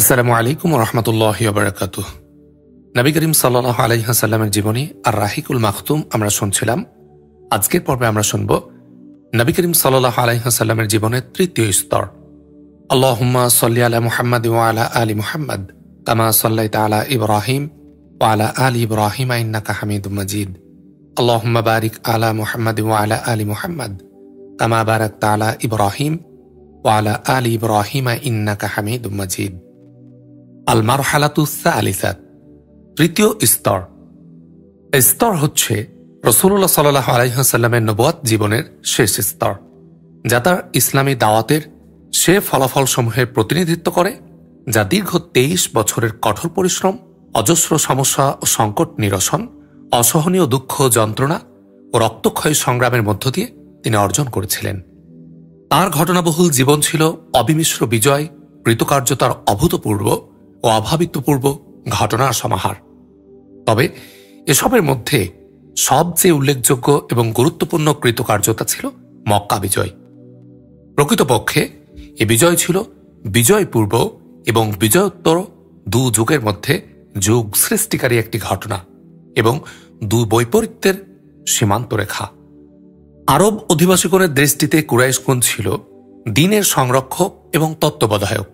আসসালামু আলাইকুম রহমতুল্লাহি ওয়া বারাকাতুহু। নবী করিম সাল্লাল্লাহু আলাইহি ওয়াসাল্লামের জীবনী আর রাহিকুল মাখতুম আমরা শুনছিলাম। আজকের পর্বে আমরা শুনব নবী করিম সাল্লাল্লাহু আলাইহি ওয়াসাল্লামের জীবনের তৃতীয় স্তর। আল্লাহুম্মা সাল্লি আলা মুহাম্মাদ ওয়া আলা আলি মুহাম্মাদ কামা সাল্লাইতা আলা ইব্রাহিম ওয়া আলা আলি ইব্রাহিম ইন্নাকা হামিদুম মাজিদ। আল্লাহুম্মা বারিক আলা মুহাম্মাদ ওয়া আলা আলি মুহাম্মাদ কামা বারাকতা আলা ইব্রাহিম ওয়া আলা আলি ইব্রাহিম ইন্নাকা হামিদুম মাজিদ। আল মারহালাতুস সালিসাত, তৃতীয় স্তর। এই স্তর হচ্ছে রাসূলুল্লাহ সাল্লাল্লাহু আলাইহি ওয়াসাল্লামের নবুয়ত জীবনের শেষ স্তর, যা তার ইসলামী দাওয়াতের সে ফলাফলসমূহের প্রতিনিধিত্ব করে, যা দীর্ঘ 23 বছরের কঠোর পরিশ্রম, অজস্র সমস্যা ও সংকট নিরসন, অসহনীয় দুঃখ যন্ত্রণা ও রক্তক্ষয়ী সংগ্রামের মধ্য দিয়ে তিনি অর্জন করেছিলেন। তাঁর ঘটনাবহুল জীবন ছিল অবিমিশ্র বিজয়, কৃতকার্যতার অভূতপূর্ব ও অভাবিতপূর্ব ঘটনার সমাহার। তবে এসবের মধ্যে সবচেয়ে উল্লেখযোগ্য এবং গুরুত্বপূর্ণ কৃতকার্যতা ছিল মক্কা বিজয়। প্রকৃতপক্ষে এ বিজয় ছিল বিজয়পূর্ব এবং বিজয়োত্তর দু যুগের মধ্যে যুগ সৃষ্টিকারী একটি ঘটনা এবং দু বৈপরীত্যের সীমান্ত রেখা। আরব অধিবাসীগণের দৃষ্টিতে কুরাইশগণ ছিল দ্বীনের সংরক্ষক এবং তত্ত্বাবধায়ক।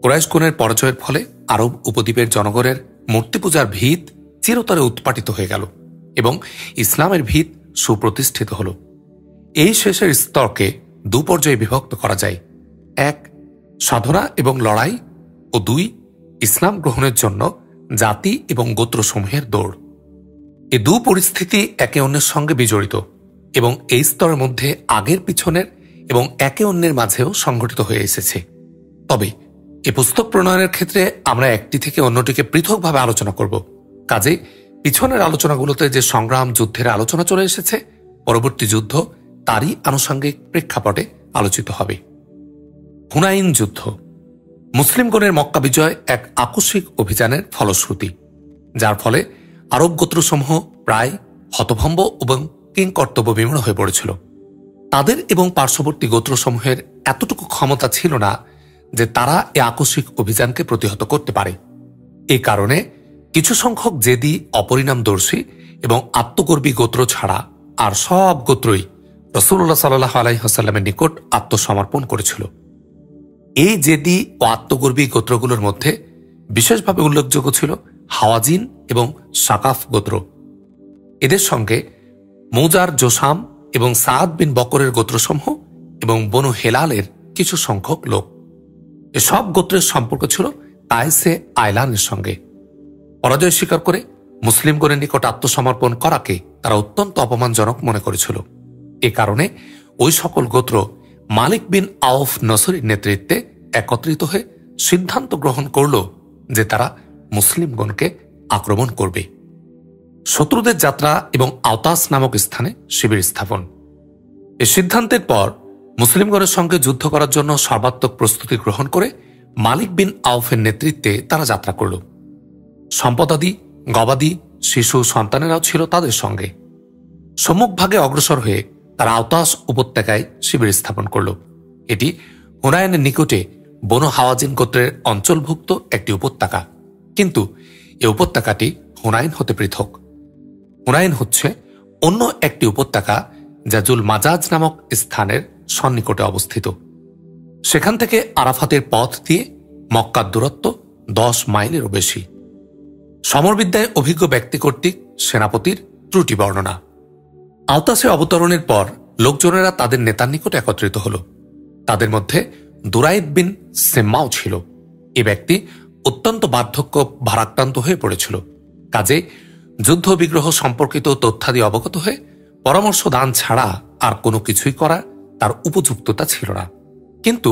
কুরাইশগণের পরাজয়ের ফলে আরব উপদ্বীপের জনগণের মূর্তি পূজার ভিত চিরতরে উৎপাটিত হয়ে গেল এবং ইসলামের ভিত সুপ্রতিষ্ঠিত হল। এই শেষের স্তরকে দু পর্যায়ে বিভক্ত করা যায়: 1, সাধনা এবং লড়াই, ও 2, ইসলাম গ্রহণের জন্য জাতি এবং গোত্রসমূহের দৌড়। এই দু পরিস্থিতি একে অন্যের সঙ্গে বিজড়িত এবং এই স্তরের মধ্যে আগের পিছনের এবং একে অন্যের মাঝেও সংঘটিত হয়ে এসেছে। তবে এই পুস্তক প্রণয়নের ক্ষেত্রে আমরা একটি থেকে অন্যটিকে পৃথকভাবে আলোচনা করব। কাজে পিছনের আলোচনাগুলোতে যে সংগ্রাম যুদ্ধের আলোচনা চলে এসেছে, পরবর্তী যুদ্ধ তারই আনুষঙ্গিক প্রেক্ষাপটে আলোচিত হবে। হুনাইন যুদ্ধ মুসলিমগণের মক্কা বিজয় এক আকস্মিক অভিযানের ফলশ্রুতি, যার ফলে আরব গোত্রসমূহ প্রায় হতভম্ব এবং কিংকর্তব্য বিমূঢ় হয়ে পড়েছিল। তাদের এবং পার্শ্ববর্তী গোত্রসমূহের এতটুকু ক্ষমতা ছিল না যে তারা এ আকস্মিক অভিযানকে প্রতিহত করতে পারে। এই কারণে কিছু সংখ্যক জেদি, অপরিণামদর্শী এবং আত্মগর্বী গোত্র ছাড়া আর সব গোত্রই রাসূলুল্লাহ সাল্লাল্লাহু আলাইহি ওয়াসাল্লামের নিকট আত্মসমর্পণ করেছিল। এই জেদি ও আত্মগর্বী গোত্রগুলোর মধ্যে বিশেষভাবে উল্লেখযোগ্য ছিল হাওয়াজিন এবং সাকাফ গোত্র। এদের সঙ্গে মুজার, জোসাম এবং সাদ বিন বকরের গোত্রসমূহ এবং বনু হেলালের কিছু সংখ্যক লোক। এসব গোত্রের সম্পর্ক ছিল তায়েসে আয়লানের সঙ্গে। পরাজয় স্বীকার করে মুসলিমগণের নিকট আত্মসমর্পণ করাকে তারা অত্যন্ত অপমানজনক মনে করেছিল। এ কারণে ওই সকল গোত্র মালিক বিন আউফ নসরির নেতৃত্বে একত্রিত হয়ে সিদ্ধান্ত গ্রহণ করল যে তারা মুসলিমগণকে আক্রমণ করবে। শত্রুদের যাত্রা এবং আওতাস নামক স্থানে শিবির স্থাপন। এ সিদ্ধান্তের পর মুসলিমগণের সঙ্গে যুদ্ধ করার জন্য সর্বাত্মক প্রস্তুতি গ্রহণ করে মালিক বিন আউফের নেতৃত্বে তারা যাত্রা করল। সম্পদাদি, গবাদি, শিশু, সন্তানেরাও ছিল তাদের সঙ্গে। সম্মুখভাগে অগ্রসর হয়ে তারা আওতাস উপত্যকায় শিবির স্থাপন করল। এটি হুনাইনের নিকটে বনু হাওয়াজিন গোত্রের অঞ্চলভুক্ত একটি উপত্যকা, কিন্তু এ উপত্যকাটি হুনাইন হতে পৃথক। হুনাইন হচ্ছে অন্য একটি উপত্যকা যা জুল মাজাজ নামক স্থানের সন্নিকটে অবস্থিত। সেখান থেকে আরাফাতের পথ দিয়ে মক্কার দূরত্ব 10 মাইলেরও বেশি। সমরবিদ্যায় অভিজ্ঞ ব্যক্তি কর্তৃক সেনাপতির ত্রুটি বর্ণনা। আওতাসে অবতরণের পর লোকজনেরা তাদের নেতার নিকট একত্রিত হল। তাদের মধ্যে দুরাইদ বিন সেম্মাও ছিল। এ ব্যক্তি অত্যন্ত বার্ধক্য ভারাক্রান্ত হয়ে পড়েছিল। কাজে যুদ্ধ বিগ্রহ সম্পর্কিত তথ্যাদি অবগত হয়ে পরামর্শ দান ছাড়া আর কোনো কিছুই করা তার উপযুক্ততা ছিল না। কিন্তু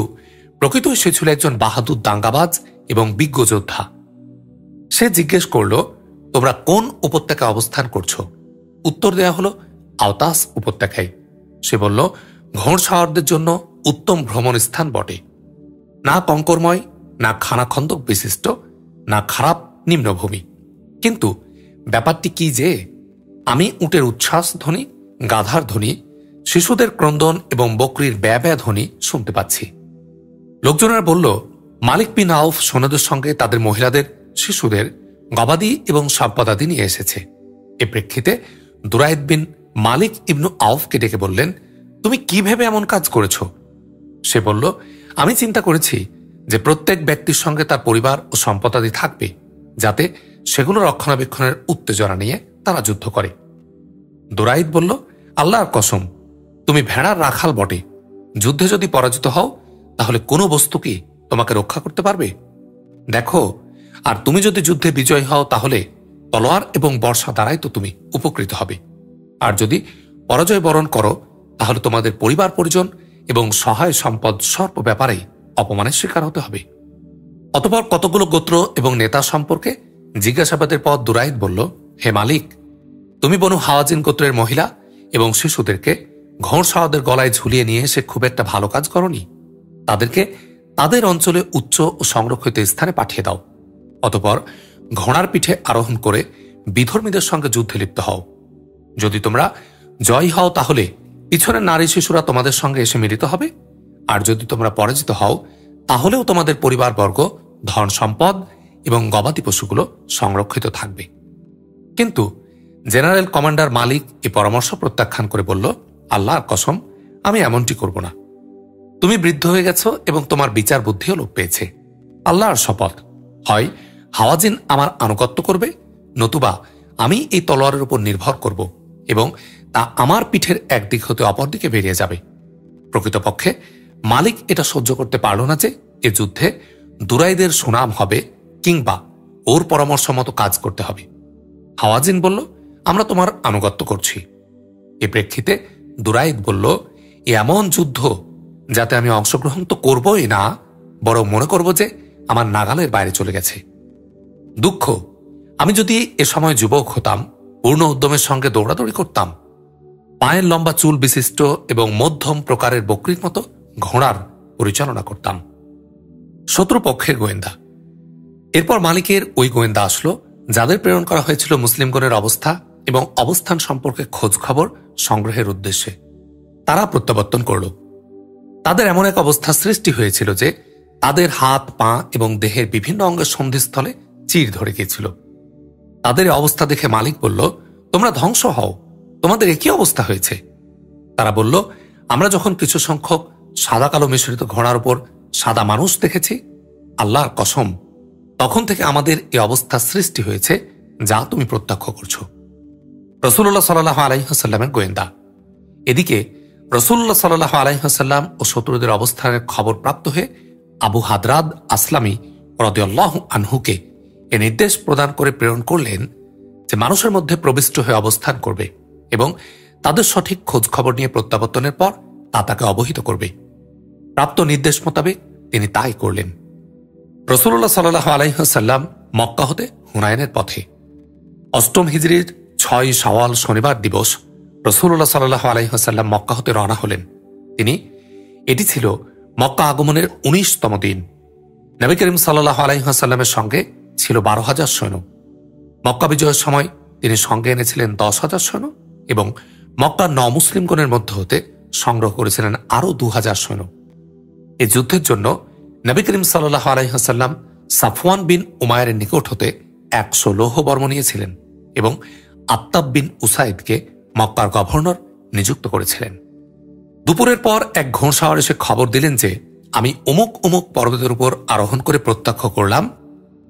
প্রকৃতই সে ছিল একজন বাহাদুর দাঙ্গাবাজ এবং বিজ্ঞ যোদ্ধা। সে জিজ্ঞেস করল, তোমরা কোন উপত্যকায় অবস্থান করছো? উত্তর দেয়া হলো, আওতাস উপত্যকায়। সে বলল, ঘোড়সাওয়ারদের জন্য উত্তম ভ্রমণ স্থান বটে। না কঙ্করময়, না খানাখন্দক বিশিষ্ট, না খারাপ নিম্নভূমি। কিন্তু ব্যাপারটি কি যে আমি উটের উচ্ছ্বাস ধ্বনি, গাধার ধ্বনি, শিশুদের ক্রন্দন এবং বকরির ব্যয় ধ্বনি শুনতে পাচ্ছি। লোকজনেরা বলল, মালিক বিন আউফ সৈন্যদের সঙ্গে তাদের মহিলাদের, শিশুদের, গবাদি এবং সম্পদাদি নিয়ে এসেছে। এ প্রেক্ষিতে দুরাইদ বিন মালিক ইবনু আউফকে ডেকে বললেন, তুমি কি ভেবে এমন কাজ করেছ? সে বলল, আমি চিন্তা করেছি যে প্রত্যেক ব্যক্তির সঙ্গে তার পরিবার ও সম্পদাদি থাকবে, যাতে সেগুলো রক্ষণাবেক্ষণের উত্তেজনা নিয়ে তারা যুদ্ধ করে। দুরাইদ বলল, আল্লাহর কসম, তুমি ভেড়ার রাখাল বটে। যুদ্ধে যদি পরাজিত হও তাহলে কোনো বস্তু কি তোমাকে রক্ষা করতে পারবে? দেখো, আর তুমি যদি যুদ্ধে বিজয়ী হও তাহলে তলোয়ার এবং বর্ষা দ্বারাই তো তুমি উপকৃত হবে। আর যদি পরাজয় বরণ করো তাহলে তোমাদের পরিবার পরিজন এবং সহায় সম্পদ সর্ব ব্যাপারেই অপমানের শিকার হতে হবে। অতঃপর কতগুলো গোত্র এবং নেতা সম্পর্কে জিজ্ঞাসাবাদের পর দুরাইদ বলল, হে মালিক, তুমি বনু হাওয়াজিন গোত্রের মহিলা এবং শিশুদেরকে ঘোড়সাওয়াদের গলায় ঝুলিয়ে নিয়ে এসে খুব একটা ভালো কাজ করনি। তাদেরকে তাদের অঞ্চলে উচ্চ ও সংরক্ষিত স্থানে পাঠিয়ে দাও। অতঃপর ঘোড়ার পিঠে আরোহণ করে বিধর্মীদের সঙ্গে যুদ্ধে লিপ্ত হও। যদি তোমরা জয়ী হও তাহলে পিছনের নারী শিশুরা তোমাদের সঙ্গে এসে মিলিত হবে, আর যদি তোমরা পরাজিত হও তাহলেও তোমাদের পরিবারবর্গ, ধন সম্পদ এবং গবাদি পশুগুলো সংরক্ষিত থাকবে। কিন্তু জেনারেল কমান্ডার মালিক এই পরামর্শ প্রত্যাখ্যান করে বলল, আল্লাহর কসম, আমি এমনটি করব না। তুমি বৃদ্ধ হয়ে গেছ এবং তোমার বিচার বুদ্ধিও লোপ পেয়েছে। আল্লাহর শপথ, হয় হাওয়াজিন আমার আনুগত্য করবে, নতুবা আমি এই তলোয়ারের উপর নির্ভর করব এবং তা আমার পিঠের একদিক হতে অপর দিকে বেরিয়ে যাবে। প্রকৃতপক্ষে মালিক এটা সহ্য করতে পারল না যে এ যুদ্ধে দুরাইদের সুনাম হবে কিংবা ওর পরামর্শ মতো কাজ করতে হবে। হাওয়াজিন বলল, আমরা তোমার আনুগত্য করছি। এ প্রেক্ষিতে দুরাইদ বলল, এমন যুদ্ধ যাতে আমি অংশগ্রহণ তো করবই না, বরং মনে করব যে আমার নাগালের বাইরে চলে গেছে। দুঃখ, আমি যদি এ সময় যুবক হতাম, পূর্ণ উদ্যমের সঙ্গে দৌড়াদৌড়ি করতাম, পায়ের লম্বা চুল বিশিষ্ট এবং মধ্যম প্রকারের বকরির মতো ঘোড়ার পরিচালনা করতাম। শত্রুপক্ষের গোয়েন্দা। এরপর মালিকের ওই গোয়েন্দা আসলো যাদের প্রেরণ করা হয়েছিল মুসলিমগণের অবস্থা এবং অবস্থান সম্পর্কে খোঁজ খবর সংগ্রহের উদ্দেশ্যে। তারা প্রত্যাবর্তন করল। তাদের এমন এক অবস্থা সৃষ্টি হয়েছিল যে তাদের হাত, পা এবং দেহের বিভিন্ন অঙ্গের সন্ধিস্থলে চির ধরে গিয়েছিল। তাদের অবস্থা দেখে মালিক বলল, তোমরা ধ্বংস হও, তোমাদের একই অবস্থা হয়েছে। তারা বলল, আমরা যখন কিছু সংখ্যক সাদা কালো মিশ্রিত ঘোড়ার উপর সাদা মানুষ দেখেছি, আল্লাহর কসম, তখন থেকে আমাদের এই অবস্থা সৃষ্টি হয়েছে যা তুমি প্রত্যক্ষ করছো। রাসূলুল্লাহ সাল্লাল্লাহু আলাইহি ওয়াসাল্লামের গোয়েন্দা। এদিকে রাসূলুল্লাহ সাল্লাল্লাহু আলাইহি ওয়াসাল্লাম ও শত্রুদের অবস্থানের খবর প্রাপ্ত হয়ে আবু হাদরাদ আসলামী রাদিয়াল্লাহু আনহুকে এ নির্দেশ প্রদান করে প্রেরণ করলেন যে মানুষের মধ্যে প্রবিষ্ট হয়ে অবস্থান করবে এবং তাদের সঠিক খোঁজ খবর নিয়ে প্রত্যাবর্তনের পর তা তাকে অবহিত করবে। প্রাপ্ত নির্দেশ মোতাবেক তিনি তাই করলেন। রাসূলুল্লাহ সাল্লাল্লাহু আলাইহি ওয়াসাল্লাম মক্কা হতে হুনাইনের পথে। অষ্টম হিজরির 6 শাওয়াল শনিবার দিবস রাসূলুল্লাহ সাল্লাল্লাহু আলাইহি ওয়াসাল্লাম মক্কা হতে রওনা হলেন। এটি ছিল মক্কা আগমনের 19তম দিন। নবী করিম সাল্লাল্লাহু আলাইহি ওয়াসাল্লামের সঙ্গে ছিল 12,000 সৈন্য। মক্কা বিজয়ের সময় তিনি সঙ্গে এনেছিলেন 10,000 সৈন্য এবং মক্কার মুসলিমগণের মধ্য হতে সংগ্রহ করেছিলেন আরও 2,000 সৈন্য। এই যুদ্ধের জন্য নবী করিম সাল্লাল্লাহু আলাইহি ওয়াসাল্লাম সাফওয়ান বিন উমায়ের নিকট হতে 100 লৌহ বর্ম নিয়েছিলেন এবং আত্তাব বিন উসাইদকে মক্কার গভর্নর নিযুক্ত করেছিলেন। দুপুরের পর এক ঘোড়সাওয়ার এসে খবর দিলেন যে আমি অমুক অমুক পর্বতের উপর আরোহণ করে প্রত্যক্ষ করলাম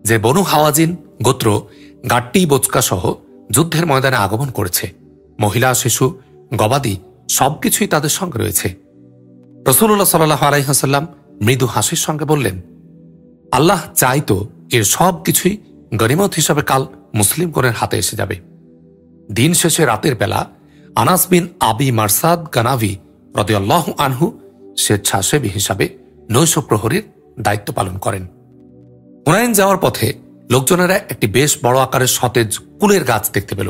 যে বনু হাওয়াজিন গোত্র গাট্টি বোচকা সহ যুদ্ধের ময়দানে আগমন করেছে। মহিলা, শিশু, গবাদি সবকিছুই তাদের সঙ্গে রয়েছে। রাসূলুল্লাহ সাল্লাল্লাহু আলাইহি ওয়াসাল্লাম মৃদু হাসির সঙ্গে বললেন, আল্লাহ চাইতো এর সব কিছুই গনিমত হিসাবে কাল মুসলিমগণের হাতে এসে যাবে। দিন শেষে রাতের বেলা আনাস বিন আবি মারসাদ গানাভি রাদিয়াল্লাহু আনহু স্বেচ্ছাসেবী হিসাবে নৈশ প্রহরীর দায়িত্ব পালন করেন। হুনাইন যাওয়ার পথে লোকজনেরা একটি বেশ বড় আকারের সতেজ কুলের গাছ দেখতে পেল।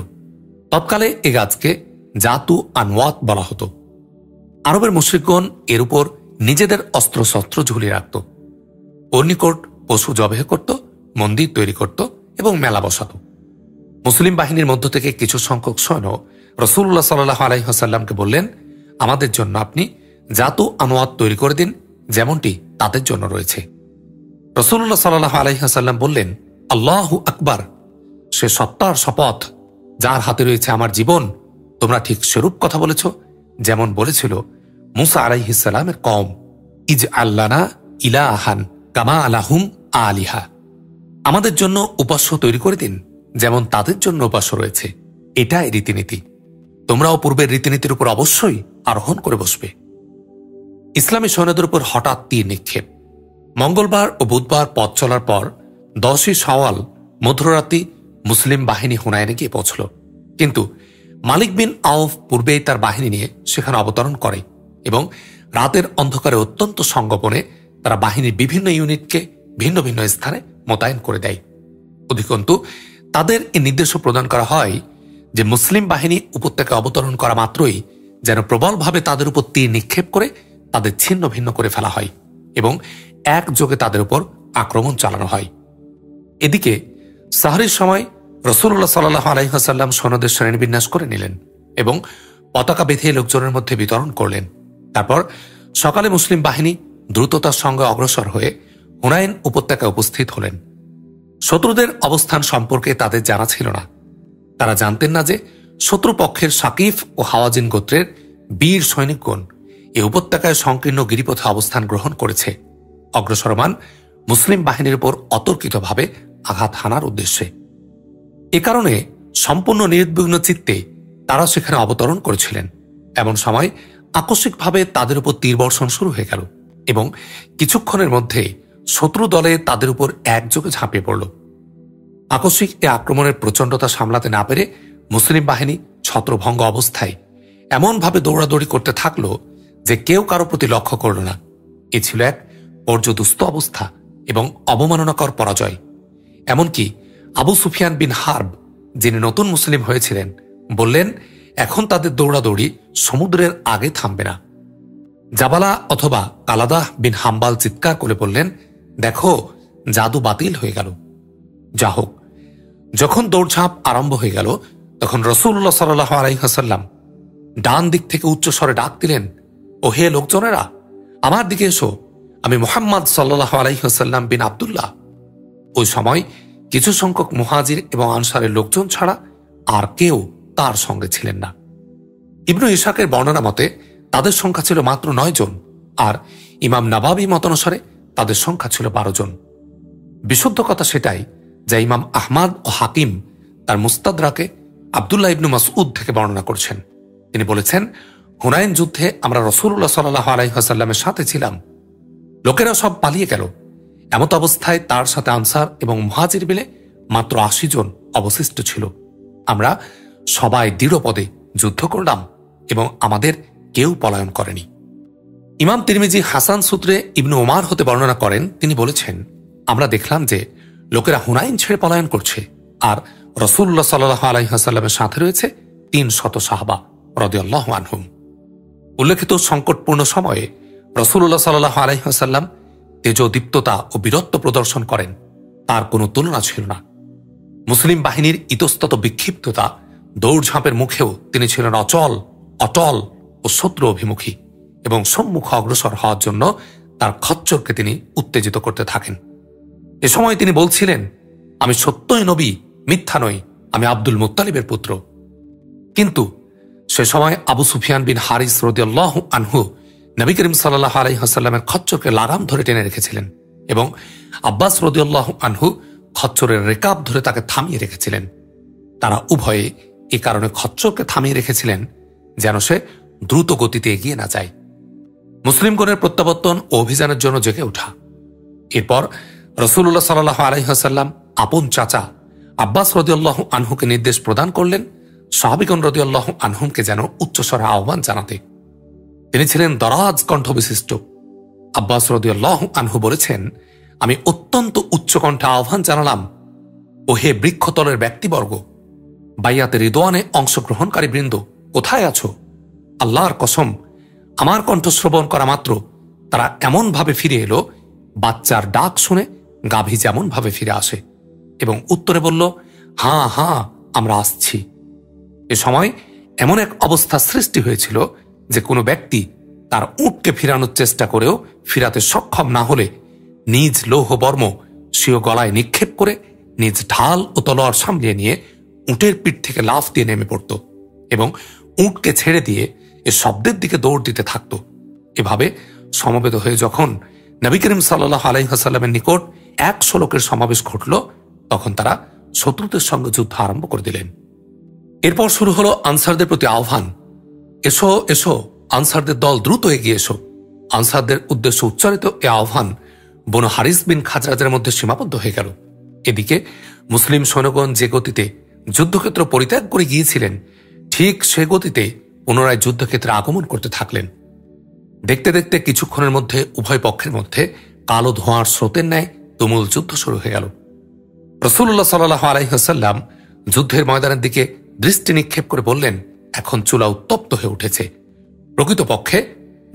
তৎকালে এ গাছকে জাতু আনওয়াত বলা হতো। আরবের মুশরিকগণ এর উপর নিজেদের অস্ত্রশস্ত্র ঝুলিয়ে রাখত। ওর নিকট পশু জবেহ করত, মন্দির তৈরি করত এবং মেলা বসাত। মুসলিম বাহিনীর মধ্য থেকে কিছু সংখ্যক সৈন্য রাসূলুল্লাহ সাল্লাল্লাহু আলাইহি ওয়াসাল্লামকে বললেন, আমাদের জন্য আপনি জাতু আনওয়াত তৈরি করে দিন, যেমনটি তাদের জন্য রয়েছে। রাসূলুল্লাহ সাল্লাল্লাহু আলাইহি ওয়াসাল্লাম বললেন, আল্লাহু আকবার, সে সত্তার শপথ যার হাতে রয়েছে আমার জীবন, তোমরা ঠিক সেরূপ কথা বলেছ যেমন বলেছিল মুসা আলাইহিস সালামের কওম, ইজআল লানা ইলাহান কামা লাহুম আলিহা, আমাদের জন্য উপাস্য তৈরি করে দিন যেমন তাদের জন্য উপাস্য রয়েছে। এটাই রীতিনীতি, তোমরাও পূর্বের রীতিনীতির উপর অবশ্যই আরোহণ করে বসবে। ইসলামী সৈন্যদের উপর হঠাৎ তীর নিক্ষেপ। মঙ্গলবার ও বুধবার পথ চলার পর 10ই শাওয়াল মধ্যরাতে মুসলিম বাহিনী হুনাইনে গিয়ে পৌঁছল। কিন্তু মালিক বিন আউফ পূর্বেই তার বাহিনী নিয়ে সেখানে অবতরণ করে এবং রাতের অন্ধকারে অত্যন্ত সংগোপনে তারা বাহিনীর বিভিন্ন ইউনিটকে ভিন্ন ভিন্ন স্থানে মোতায়েন করে দেয়। অধিকন্তু তাদের এই নির্দেশও প্রদান করা হয় যে মুসলিম বাহিনী উপত্যকায় অবতরণ করা মাত্রই যেন প্রবলভাবে তাদের উপর তীর নিক্ষেপ করে তাদের ছিন্ন ভিন্ন করে ফেলা হয় এবং একযোগে তাদের উপর আক্রমণ চালানো হয়। এদিকে সাহরির সময় রাসূলুল্লাহ সাল্লাল্লাহু আলাইহি ওয়াসাল্লাম সৈন্যদের শ্রেণীবিন্যাস করে নিলেন এবং পতাকা বেঁধে লোকজনের মধ্যে বিতরণ করলেন। তারপর সকালে মুসলিম বাহিনী দ্রুততার সঙ্গে অগ্রসর হয়ে হুনাইন উপত্যকায় উপস্থিত হলেন। শত্রুদের অবস্থান সম্পর্কে তাদের জানা ছিল না। তারা জানতেন না যে শত্রুপক্ষের সাকিফ ও হাওয়াজিন গোত্রের বীর সৈনিকগণ এ উপত্যকায় সংকীর্ণ গিরিপথে অবস্থান গ্রহণ করেছে, অগ্রসরমান মুসলিম বাহিনীর উপর অতর্কিতভাবে আঘাত হানার উদ্দেশ্যে। এ কারণে সম্পূর্ণ নির্বিঘ্ন চিত্তে তারা সেখানে অবতরণ করেছিলেন। এমন সময় আকস্মিকভাবে তাদের উপর তীরবর্ষণ শুরু হয়ে গেল এবং কিছুক্ষণের মধ্যে শত্রু দলে তাদের উপর একযোগে ঝাঁপিয়ে পড়ল। আকস্মিক এ আক্রমণের প্রচণ্ডতা সামলাতে না পেরে মুসলিম বাহিনী ছত্রভঙ্গ অবস্থায় এমনভাবে দৌড়াদৌড়ি করতে থাকল যে কেউ কারো প্রতি লক্ষ্য করল না। এ ছিল এক পর্যদুস্ত অবস্থা এবং অবমাননাকর পরাজয়। এমনকি আবু সুফিয়ান বিন হার্ব, যিনি নতুন মুসলিম হয়েছিলেন, বললেন এখন তাদের দৌড়াদৌড়ি সমুদ্রের আগে থামবে না। জাবালা অথবা কালাদাহ বিন হাম্বাল চিৎকার করে বললেন, দেখো জাদু বাতিল হয়ে গেল। যা হোক, যখন দৌড়ঝাঁপ আরম্ভ হয়ে গেল তখন রাসূলুল্লাহ সাল্লাল্লাহু আলাইহি ওয়াসাল্লাম ডান দিক থেকে উচ্চস্বরে ডাক দিলেন, ও হে লোকজনেরা, আমার দিকে এসো, আমি মুহাম্মদ সাল্লাল্লাহু আলাইহি ওয়াসাল্লাম বিন আব্দুল্লাহ। ওই সময় কিছু সংখ্যক মুহাজির এবং আনসারের লোকজন ছাড়া আর কেউ তার সঙ্গে ছিলেন না। ইবনু ইসহাকের বর্ণনা মতে তাদের সংখ্যা ছিল মাত্র 9 জন, আর ইমাম নাবাবী মতানুসারে তাদের সংখ্যা ছিল 12 জন। বিশুদ্ধ কথা সেটাই যা ইমাম আহমদ ও হাকিম তার মুস্তাদরাকে আব্দুল্লাহ ইবনু মাসউদ থেকে বর্ণনা করছেন। তিনি বলেছেন, হুনাইন যুদ্ধে আমরা রাসূলুল্লাহ সাল্লাল্লাহু আলাইহি ওয়াসাল্লামের সাথে ছিলাম। লোকেরা সব পালিয়ে গেল। এমত অবস্থায় তার সাথে আনসার এবং মুহাজির মিলে মাত্র 80 জন অবশিষ্ট ছিল। আমরা সবাই দৃঢ়পদে যুদ্ধ করলাম এবং আমাদের কেউ পলায়ন করেনি। ইমাম তিরমিজি হাসান সূত্রে ইবনু ওমর হতে বর্ণনা করেন, তিনি বলেছেন, আমরা দেখলাম যে লোকেরা হুনাইন ছেড়ে পলায়ন করছে আর রাসূলুল্লাহ সাল্লাল্লাহু আলাইহি ওয়াসাল্লামের সাথে রয়েছে 300 সাহাবা রাদিয়াল্লাহু আনহুম। উল্লেখিত সংকটপূর্ণ সময়ে রাসূলুল্লাহ সাল্লাল্লাহু আলাইহি ওয়াসাল্লাম তেজোদীপ্ততা ও বীরত্ব প্রদর্শন করেন, তার কোনো তুলনা ছিল না। মুসলিম বাহিনীর ইতস্তত বিক্ষিপ্ততা, দৌড়ঝাঁপের মুখেও তিনি ছিলেন অচল, অটল ও শত্রু অভিমুখী এবং সম্মুখ অগ্রসর হওয়ার জন্য তার খচ্চরকে তিনি উত্তেজিত করতে থাকেন। এ সময় তিনি বলছিলেন, আমি সত্যই নবী, মিথ্যা নই, আমি আব্দুল মুত্তালিবের পুত্র। কিন্তু সে সময় আবু সুফিয়ান বিন হারিস রাদিয়াল্লাহু আনহু নবী করিম সাল্লাল্লাহু আলাইহি ওয়াসাল্লামের খচ্চরকে লাগাম ধরে টেনে রেখেছিলেন এবং আব্বাস রাদিয়াল্লাহু আনহু খচ্চরের রেকাব ধরে তাকে থামিয়ে রেখেছিলেন। তারা উভয়ে এ কারণে খচ্চরকে থামিয়ে রেখেছিলেন যেন সে দ্রুত গতিতে এগিয়ে না যায়। মুসলিমগণের প্রত্যাবর্তন ও অভিযানের জন্য জেগে ওঠা। এরপর রাসূলুল্লাহ সাল্লাল্লাহু আলাইহি ওয়াসাল্লাম আপন চাচা আব্বাস রাদিয়াল্লাহু আনহুকে নির্দেশ প্রদান করলেন সাহাবীগণ রাদিয়াল্লাহু আনহুমকে যেন উচ্চস্বরে আহ্বান জানাতে। তিনি ছিলেন দরাজ কণ্ঠ বিশিষ্ট। আব্বাস রাদিয়াল্লাহু আনহু বলেছেন, আমি অত্যন্ত উচ্চকণ্ঠে আহ্বান জানালাম, ও হে বৃক্ষতলের ব্যক্তিবর্গ, বাইয়াতে রিদওয়ানে অংশগ্রহণকারী বৃন্দ, কোথায় আছো? আল্লাহর কসম, আমার কণ্ঠ শ্রবণ করা মাত্র তারা এমন ভাবে ফিরে এলো বাচ্চার ডাক শুনে গাভী যেমন ভাবে ফিরে আসে এবং উত্তরে বলল, হ্যাঁ হ্যাঁ, আমরা আসছি। এ সময় এমন এক অবস্থা সৃষ্টি হয়েছিল যে কোনো ব্যক্তি তার উটকে ফিরানোর চেষ্টা করেও ফিরাতে সক্ষম না হলে নিজ লৌহ বর্ম স্বীয় গলায় নিক্ষেপ করে নিজ ঢাল ও তলোয়ার সামলিয়ে নিয়ে উটের পিঠ থেকে লাফ দিয়ে নেমে পড়ত এবং উটকে ছেড়ে দিয়ে এ শব্দের দিকে দৌড় দিতে থাকত। এভাবে সমবেত হয়ে যখন নবী করিম সাল্লাল্লাহু আলাইহি ওয়াসাল্লামের নিকট 100 লোকের সমাবেশ ঘটল, তখন তারা শত্রুদের সঙ্গে যুদ্ধ আরম্ভ করে দিলেন। এরপর শুরু হলো আনসারদের প্রতি আহ্বান, এসো এসো, আনসারদের দল দ্রুত এগিয়ে এসো। আনসারদের উদ্দেশ্য উচ্চারিত এ আহ্বান বনু হারিস বিন খাজরাজের মধ্যে সীমাবদ্ধ হয়ে গেল। এদিকে মুসলিম সৈন্যগণ যে গতিতে যুদ্ধক্ষেত্র পরিত্যাগ করে গিয়েছিলেন, ঠিক সে গতিতে পুনরায় যুদ্ধক্ষেত্রে আগমন করতে থাকলেন। দেখতে দেখতে কিছুক্ষণের মধ্যে উভয় পক্ষের মধ্যে কালো ধোঁয়ার স্রোতের ন্যায় তুমুল যুদ্ধ শুরু হয়ে গেল। রাসূলুল্লাহ সাল্লাল্লাহু আলাইহি ওয়াসাল্লাম যুদ্ধের ময়দানের দিকে দৃষ্টি নিক্ষেপ করে বললেন, এখন চুলা উত্তপ্ত হয়ে উঠেছে। প্রকৃতপক্ষে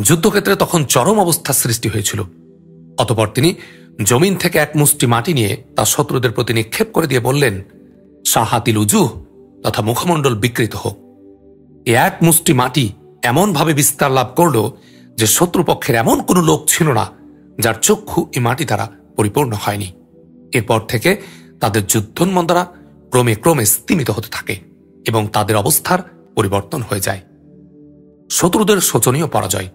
যুদ্ধক্ষেত্রে তখন চরম অবস্থার সৃষ্টি হয়েছিল। অতঃপর তিনি জমিন থেকে এক মুষ্টি মাটি নিয়ে তার শত্রুদের প্রতি নিক্ষেপ করে দিয়ে বললেন, শাহাতিল উজুহ, তথা মুখমণ্ডল বিকৃত হোক। এ এক মুষ্টি মাটি এমনভাবে বিস্তার লাভ করল যে শত্রুপক্ষের এমন কোনো লোক ছিল না যার চক্ষু এই মাটি দ্বারা পরিপূর্ণ হয়নি। এরপর থেকে তাদের যুদ্ধোন্মন্দরা ক্রমে ক্রমে স্তিমিত হতে থাকে এবং তাদের অবস্থার পরিবর্তন হয়ে যায়। শত্রুদের শোচনীয় পরাজয়।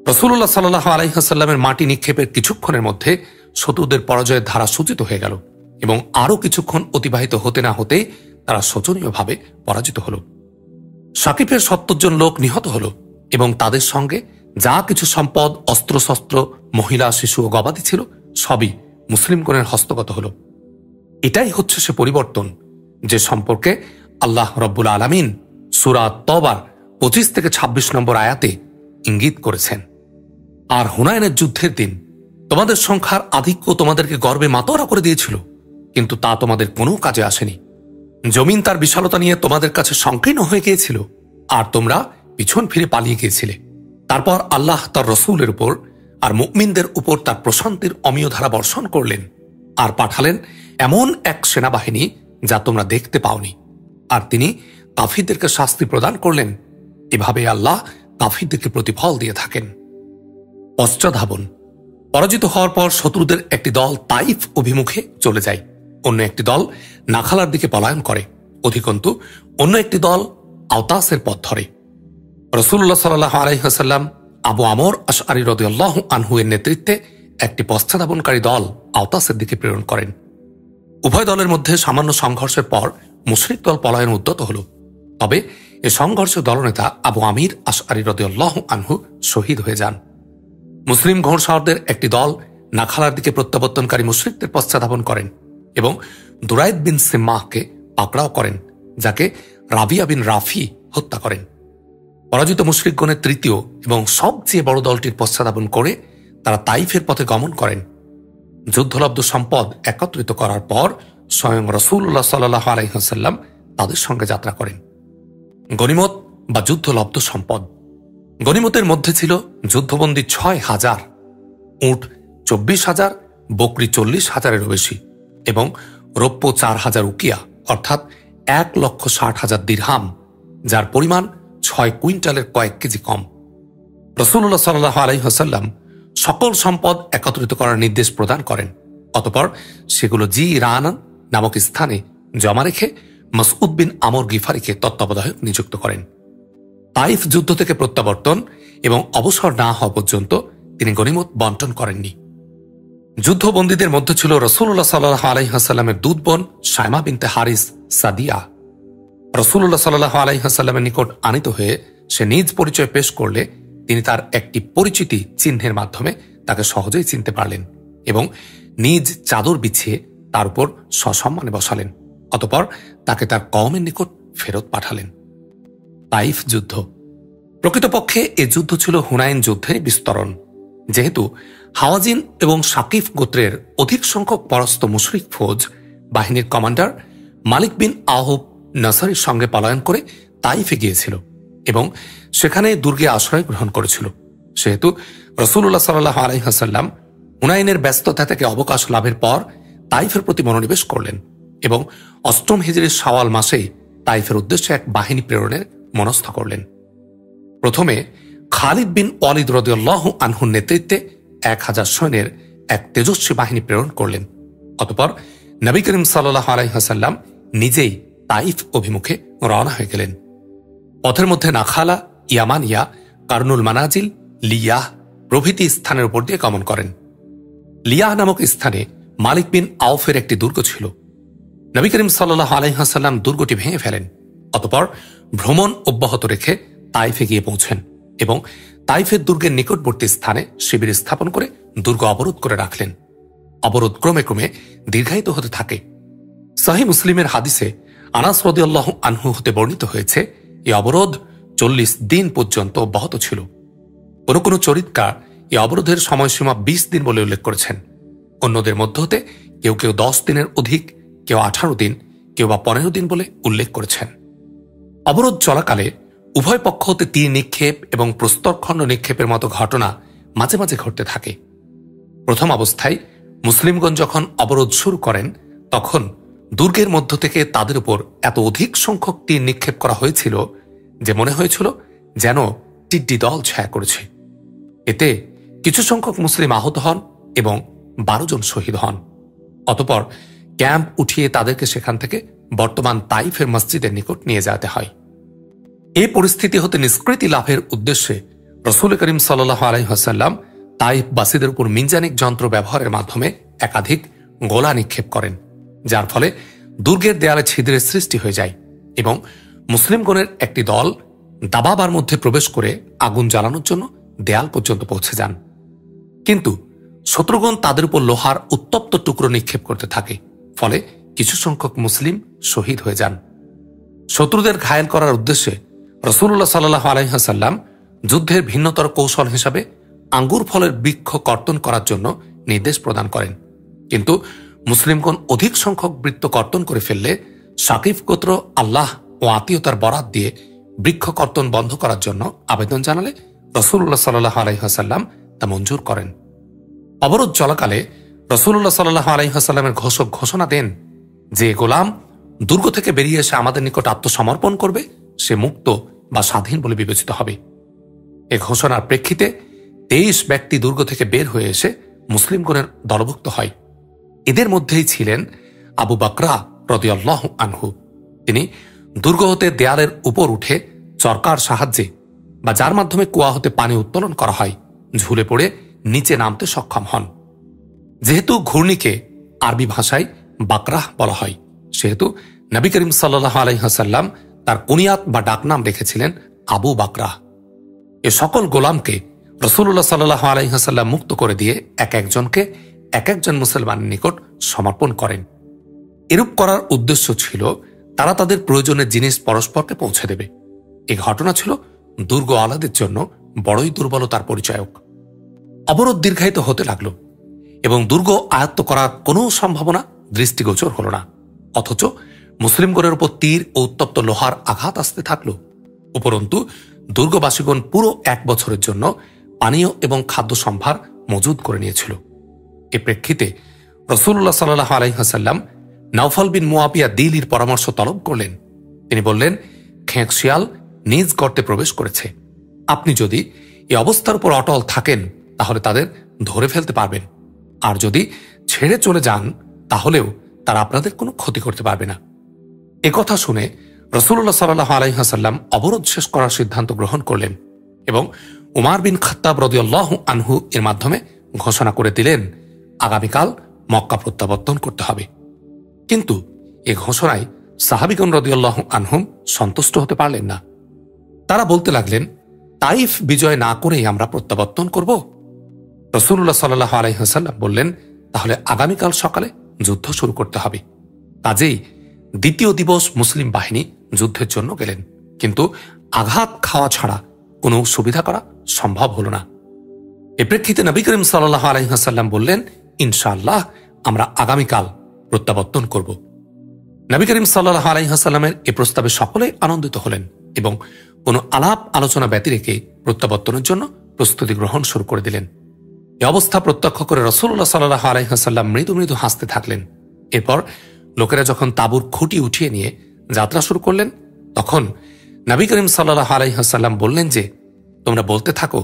রাসূলুল্লাহ সাল্লাল্লাহু আলাইহি ওয়াসাল্লামের মাটি নিক্ষেপের কিছুক্ষণের মধ্যে শত্রুদের পরাজয়ের ধারা সূচিত হয়ে গেল এবং আরও কিছুক্ষণ অতিবাহিত হতে না হতে তারা শোচনীয়ভাবে পরাজিত হল। সাকিফের 70 জন লোক নিহত হল এবং তাদের সঙ্গে যা কিছু সম্পদ, অস্ত্রশস্ত্র, মহিলা, শিশু ও গবাদি ছিল, সবই মুসলিমগণের হস্তগত হল। এটাই হচ্ছে সে পরিবর্তন যে সম্পর্কে আল্লাহ রব্বুল আলামিন সূরা তওবার 25 থেকে 26 নম্বর আয়াতে ইঙ্গিত করেছেন। আর হুনাইনের যুদ্ধের দিন তোমাদের সংখ্যার আধিক্য তোমাদেরকে গর্বে মাতোয়ারা করে দিয়েছিল, কিন্তু তা তোমাদের কোনো কাজে আসেনি। জমিন তার বিশালতা নিয়ে তোমাদের কাছে সংকীর্ণ হয়ে গিয়েছিল আর তোমরা পিছন ফিরে পালিয়ে গিয়েছিলে। তারপর আল্লাহ তার রসূলের উপর আর মুমিনদের উপর তার প্রশান্তির অমীয় ধারা বর্ষণ করলেন আর পাঠালেন এমন এক সেনাবাহিনী যা তোমরা দেখতে পাওনি, আর তিনি কাফিরদেরকে শাস্তি প্রদান করলেন। এভাবে আল্লাহ কাফিরদেরকে প্রতিফল দিয়ে থাকেন। পশ্চাদ্ধাবন। পরাজিত হওয়ার পর শত্রুদের একটি দল তাইফ অভিমুখে চলে যায়, অন্য একটি দল নাখালার দিকে পলায়ন করে, অধিকন্তু অন্য একটি দল আওতাসের পথ ধরে। রাসূলুল্লাহ সাল্লাল্লাহু আলাইহি ওয়াসাল্লাম আবু আমর আশআরী রাদিয়াল্লাহু আনহু এর নেতৃত্বে একটি পশ্চাদ্ধাবনকারী দল আওতাসের দিকে প্রেরণ করেন। উভয় দলের মধ্যে সামান্য সংঘর্ষের পর মুশরিক দল পলায়ন উদ্যত হল। তবে এ সংঘর্ষে দলনেতা আবু আমির আশআরী রাদিয়াল্লাহু আনহু শহীদ হয়ে যান। মুসলিম ঘোড়সাওয়ারদের একটি দল নাখালার দিকে প্রত্যাবর্তনকারী মুশরিকদের পশ্চাদ্ধাবন করেন এবং দুরাইদ বিন সিম্মাহকে পাকড়াও করেন, যাকে রাবিয়া বিন রাফি হত্যা করেন। পরাজিত মুশরিকগণের তৃতীয় এবং সবচেয়ে বড় দলটির পশ্চাদ্ধাবন করে তারা তাইফের পথে গমন করেন। যুদ্ধলব্ধ সম্পদ একত্রিত করার পর স্বয়ং রাসূলুল্লাহ সাল্লাল্লাহু আলাইহি ওয়াসাল্লাম তাদের সঙ্গে যাত্রা করেন। গনিমত বা যুদ্ধলব্ধ সম্পদ। গনিমতের মধ্যে ছিল যুদ্ধবন্দী 6000, উট 24,000, বকরি 40,000-এরও বেশি এবং রৌপ্য 4000 উকিয়া অর্থাৎ 1,60,000 দিরহাম, যার পরিমাণ 6 কুইন্টালের কয়েক কেজি কম। রাসূলুল্লাহ সাল্লাল্লাহু আলাইহি ওয়াসাল্লাম সকল সম্পদ একত্রিত করার নির্দেশ প্রদান করেন। অতঃপর সেগুলো জিরান নামক স্থানে জমা রেখে মাসউদ বিন আমর গিফারিকে তত্ত্বাবধায়ক নিযুক্ত করেন। তাইফ যুদ্ধ থেকে প্রত্যাবর্তন এবং অবসর না হওয়া পর্যন্ত তিনি গনিমত বন্টন করেননি। যুদ্ধবন্দীদের মধ্যে ছিল রাসূলুল্লাহ সাল্লাল্লাহু আলাইহি ওয়াসাল্লামের দুধ বোন শায়মা বিনতে হারিস সাদিয়া। রাসূলুল্লাহ সাল্লাল্লাহু আলাইহি ওয়াসাল্লামের নিকট আনিত হয়ে সে নিজ পরিচয় পেশ করলে তিনি তার একটি পরিচিতি চিহ্নের মাধ্যমে তাকে সহজেই চিনতে পারলেন এবং নিজ চাদর বিছিয়ে তার উপর সসম্মানে বসালেন। অতঃপর তাকে তার কওমের নিকট ফেরত পাঠালেন। তাইফ যুদ্ধ। প্রকৃতপক্ষে এ যুদ্ধ ছিল হুনাইন যুদ্ধের বিস্তরণ। যেহেতু হাওয়াজিন এবং সাকিফ গোত্রের অধিক সংখ্যক পরাস্ত মুশরিক ফৌজ বাহিনীর কমান্ডার মালিক বিন আহব নাসারির সঙ্গে পলায়ন করে তাইফে গিয়েছিল এবং সেখানে দুর্গে আশ্রয় গ্রহণ করেছিল, সেহেতু রাসূলুল্লাহ সাল্লাল্লাহু আলাইহি ওয়াসাল্লাম হুনাইনের ব্যস্ততা থেকে অবকাশ লাভের পর তাইফের প্রতি মনোনিবেশ করলেন এবং 8ম হিজরির শাওয়াল মাসেই তাইফের উদ্দেশ্যে এক বাহিনী প্রেরণের মনস্থ করলেন। প্রথমে খালিদ বিন ওয়ালিদ রাদিয়াল্লাহু আনহুর নেতৃত্বে 1000 সৈন্যের এক তেজস্বী বাহিনী প্রেরণ করলেন। অতঃপর নবী করিম সাল্লাল্লাহু আলাইহি ওয়াসাল্লাম নিজেই তাইফ অভিমুখে রওনা হয়ে গেলেন। পথের মধ্যে নাখালা, ইয়ামানিয়া, কারনুল মানাজিল, লিয়াহ প্রভৃতি স্থানের উপর দিয়ে গমন করেন। লিয়াহ নামক স্থানে মালিক বিন আউফের একটি দুর্গ ছিল। নবী করিম সাল্লাল্লাহু আলাইহি ওয়াসাল্লাম দুর্গটি ভেঙে ফেলেন। অতঃপর ভ্রমণ অব্যাহত রেখে তাইফে গিয়ে পৌঁছেন এবং তাইফের দুর্গের নিকটবর্তী স্থানে শিবির স্থাপন করে দুর্গ অবরোধ করে রাখলেন। অবরোধ ক্রমে ক্রমে দীর্ঘায়িত হতে থাকে। সহিহ মুসলিমের হাদিসে আনাস রাদিয়াল্লাহু আনহু হতে বর্ণিত হয়েছে, এই অবরোধ 40 দিন পর্যন্ত অব্যাহত ছিল। কোন কোন চরিত্রকার এই অবরোধের সময়সীমা 20 দিন বলে উল্লেখ করেছেন। অন্যদের মধ্য হতে কেউ কেউ 10 দিনের অধিক, কেউ 18 দিন, কেউ বা 15 দিন বলে উল্লেখ করেছেন। অবরোধ চলাকালে উভয় পক্ষ হতে তীর নিক্ষেপ এবং প্রস্তরখণ্ড নিক্ষেপের মতো ঘটনা মাঝে মাঝে ঘটতে থাকে। প্রথম অবস্থায় মুসলিমগণ যখন অবরোধ শুরু করেন, তখন দুর্গের মধ্য থেকে তাদের উপর এত অধিক সংখ্যক তীর নিক্ষেপ করা হয়েছিল যে মনে হয়েছিল যেন টিড্ডি দল ছায়া করেছে। এতে কিছু সংখ্যক মুসলিম আহত হন এবং 12 জন শহীদ হন। অতঃপর ক্যাম্প উঠিয়ে তাদেরকে সেখান থেকে বর্তমান তাইফের মসজিদের নিকট নিয়ে যেতে হয়। এই পরিস্থিতি হতে নিষ্কৃতি লাভের উদ্দেশ্যে রাসূল করিম সাল্লাল্লাহু আলাইহি ওয়াসাল্লাম তাইফবাসীদের উপর মিনজানিক যন্ত্র ব্যবহারের মাধ্যমে একাধিক গোলা নিক্ষেপ করেন, যার ফলে দুর্গের দেয়ালে ছিদ্রের সৃষ্টি হয়ে যায় এবং মুসলিমগণের একটি দল দাবাবার মধ্যে প্রবেশ করে আগুন জ্বালানোর জন্য দেয়াল পর্যন্ত পৌঁছে যান। কিন্তু শত্রুগণ তাদের উপর লোহার উত্তপ্ত টুকরো নিক্ষেপ করতে থাকে, ফলে কিছু সংখ্যক মুসলিম শহীদ হয়ে যান। শত্রুদের ঘায়েল করার উদ্দেশ্যে রাসূলুল্লাহ সাল্লাল্লাহু আলাইহি ওয়াসাল্লাম যুদ্ধের ভিন্নতর কৌশল হিসাবে আঙ্গুর ফলের বৃক্ষ কর্তন করার জন্য নির্দেশ প্রদান করেন। কিন্তু মুসলিমগণ অধিক সংখ্যক বৃত্ত কর্তন করে ফেললে সাকিফ গোত্র আল্লাহ ও আত্মীয়তার বরাত দিয়ে বৃক্ষ কর্তন বন্ধ করার জন্য আবেদন জানালে রাসূলুল্লাহ সাল্লাল্লাহু আলাইহি ওয়াসাল্লাম তা মঞ্জুর করেন। অবরোধ চলাকালে রাসূলুল্লাহ সাল্লাল্লাহু আলাইহি ওয়াসাল্লামের ঘোষক ঘোষণা দেন যে গোলাম দুর্গ থেকে বেরিয়ে এসে আমাদের নিকট আত্মসমর্পণ করবে, সে মুক্ত বা স্বাধীন বলে বিবেচিত হবে। এ ঘোষণার প্রেক্ষিতে 23 ব্যক্তি দুর্গ থেকে বের হয়ে এসে মুসলিমগণের দলভুক্ত হয়। এদের মধ্যেই ছিলেন আবু বকরা রাদিয়াল্লাহু আনহু। তিনি দুর্গ হতে দেয়ালের উপর উঠে চরকার সাহায্যে বা যার মাধ্যমে কুয়া হতে পানি উত্তোলন করা হয় ঝুলে পড়ে নিচে নামতে সক্ষম হন। যেহেতু ঘূর্ণিকে আরবি ভাষায় বাকরাহ বলা হয়, সেহেতু নবী করিম সাল্লাল্লাহু আলাইহি ওয়াসাল্লাম তার কুনিয়াত বা ডাকনাম রেখেছিলেন আবু বকরা। এ সকল গোলামকে রাসূলুল্লাহ সাল্লাল্লাহু আলাইহি ওয়াসাল্লাম মুক্ত করে দিয়ে এক একজনকে এক একজন মুসলমানের নিকট সমর্পণ করেন। এরূপ করার উদ্দেশ্য ছিল তারা তাদের প্রয়োজনের জিনিস পরস্পরকে পৌঁছে দেবে। এই ঘটনা ছিল দুর্গ আলাদের জন্য বড়ই দুর্বলতার পরিচায়ক। অবরোধ দীর্ঘায়িত হতে লাগল এবং দুর্গ আয়ত্ত করার কোনো সম্ভাবনা দৃষ্টিগোচর হল না, অথচ মুসলিমগণের উপর তীর ও উত্তপ্ত লোহার আঘাত আসতে থাকল। উপরন্তু দুর্গবাসীগণ পুরো 1 বছরের জন্য পানীয় এবং খাদ্য সম্ভার মজুদ করে নিয়েছিল। এ প্রেক্ষিতে রাসূলুল্লাহ সাল্লাল্লাহু আলাইহি ওয়াসাল্লাম নাওফাল বিন মুয়াবিয়া দিলির পরামর্শ তলব করলেন। তিনি বললেন, খেঁক শিয়াল নিজ গর্তে প্রবেশ করেছে। আপনি যদি এই অবস্থার উপর অটল থাকেন তাহলে তাদের ধরে ফেলতে পারবেন, আর যদি ছেড়ে চলে যান তাহলেও তারা আপনাদের কোনো ক্ষতি করতে পারবে না। একথা শুনে রাসূলুল্লাহ সাল্লাল্লাহু আলাইহি ওয়াসাল্লাম অবরোধ শেষ করার সিদ্ধান্ত গ্রহণ করলেন এবং উমার বিন খাত্তাব রাদিয়াল্লাহু আনহু এর মাধ্যমে ঘোষণা করে দিলেন আগামীকাল মক্কা প্রত্যাবর্তন করতে হবে। কিন্তু এ ঘোষণায় সাহাবীগণ রাদিয়াল্লাহু আনহুম সন্তুষ্ট হতে পারলেন না। তারা বলতে লাগলেন, তাইফ বিজয় না করেই আমরা প্রত্যাবর্তন করব? রাসূলুল্লাহ সাল্লাল্লাহু আলাইহি ওয়াসাল্লাম বললেন, তাহলে আগামীকাল সকালে যুদ্ধ শুরু করতে হবে। কাজেই দ্বিতীয় দিবস মুসলিম বাহিনী যুদ্ধের জন্য গেলেন, কিন্তু আঘাত খাওয়া ছাড়া কোনো সুবিধা করা সম্ভব হল না। এ প্রেক্ষিতে নবী করিম সাল্লাল্লাহু আলাইহি ওয়াসাল্লাম বললেন, ইনশাআল্লাহ আমরা আগামীকাল প্রত্যাবর্তন করব। নবী করিম সাল্লাল্লাহু আলাইহি ওয়াসাল্লামের এ প্রস্তাবে সকলেই আনন্দিত হলেন এবং কোনো আলাপ আলোচনা ব্যতি রেখে প্রত্যাবর্তনের জন্য প্রস্তুতি গ্রহণ শুরু করে দিলেন। এ অবস্থা প্রত্যক্ষ করে রাসূলুল্লাহ সাল্লাল্লাহু আলাইহি ওয়াসাল্লাম মৃদু মৃদু হাসতে থাকলেন। এরপর লোকেরা যখন তাঁবুর খুঁটি উঠিয়ে নিয়ে যাত্রা শুরু করলেন, তখন নবী করিম সাল্লাল্লাহু আলাইহি ওয়াসাল্লাম বললেন যে, তোমরা বলতে থাকো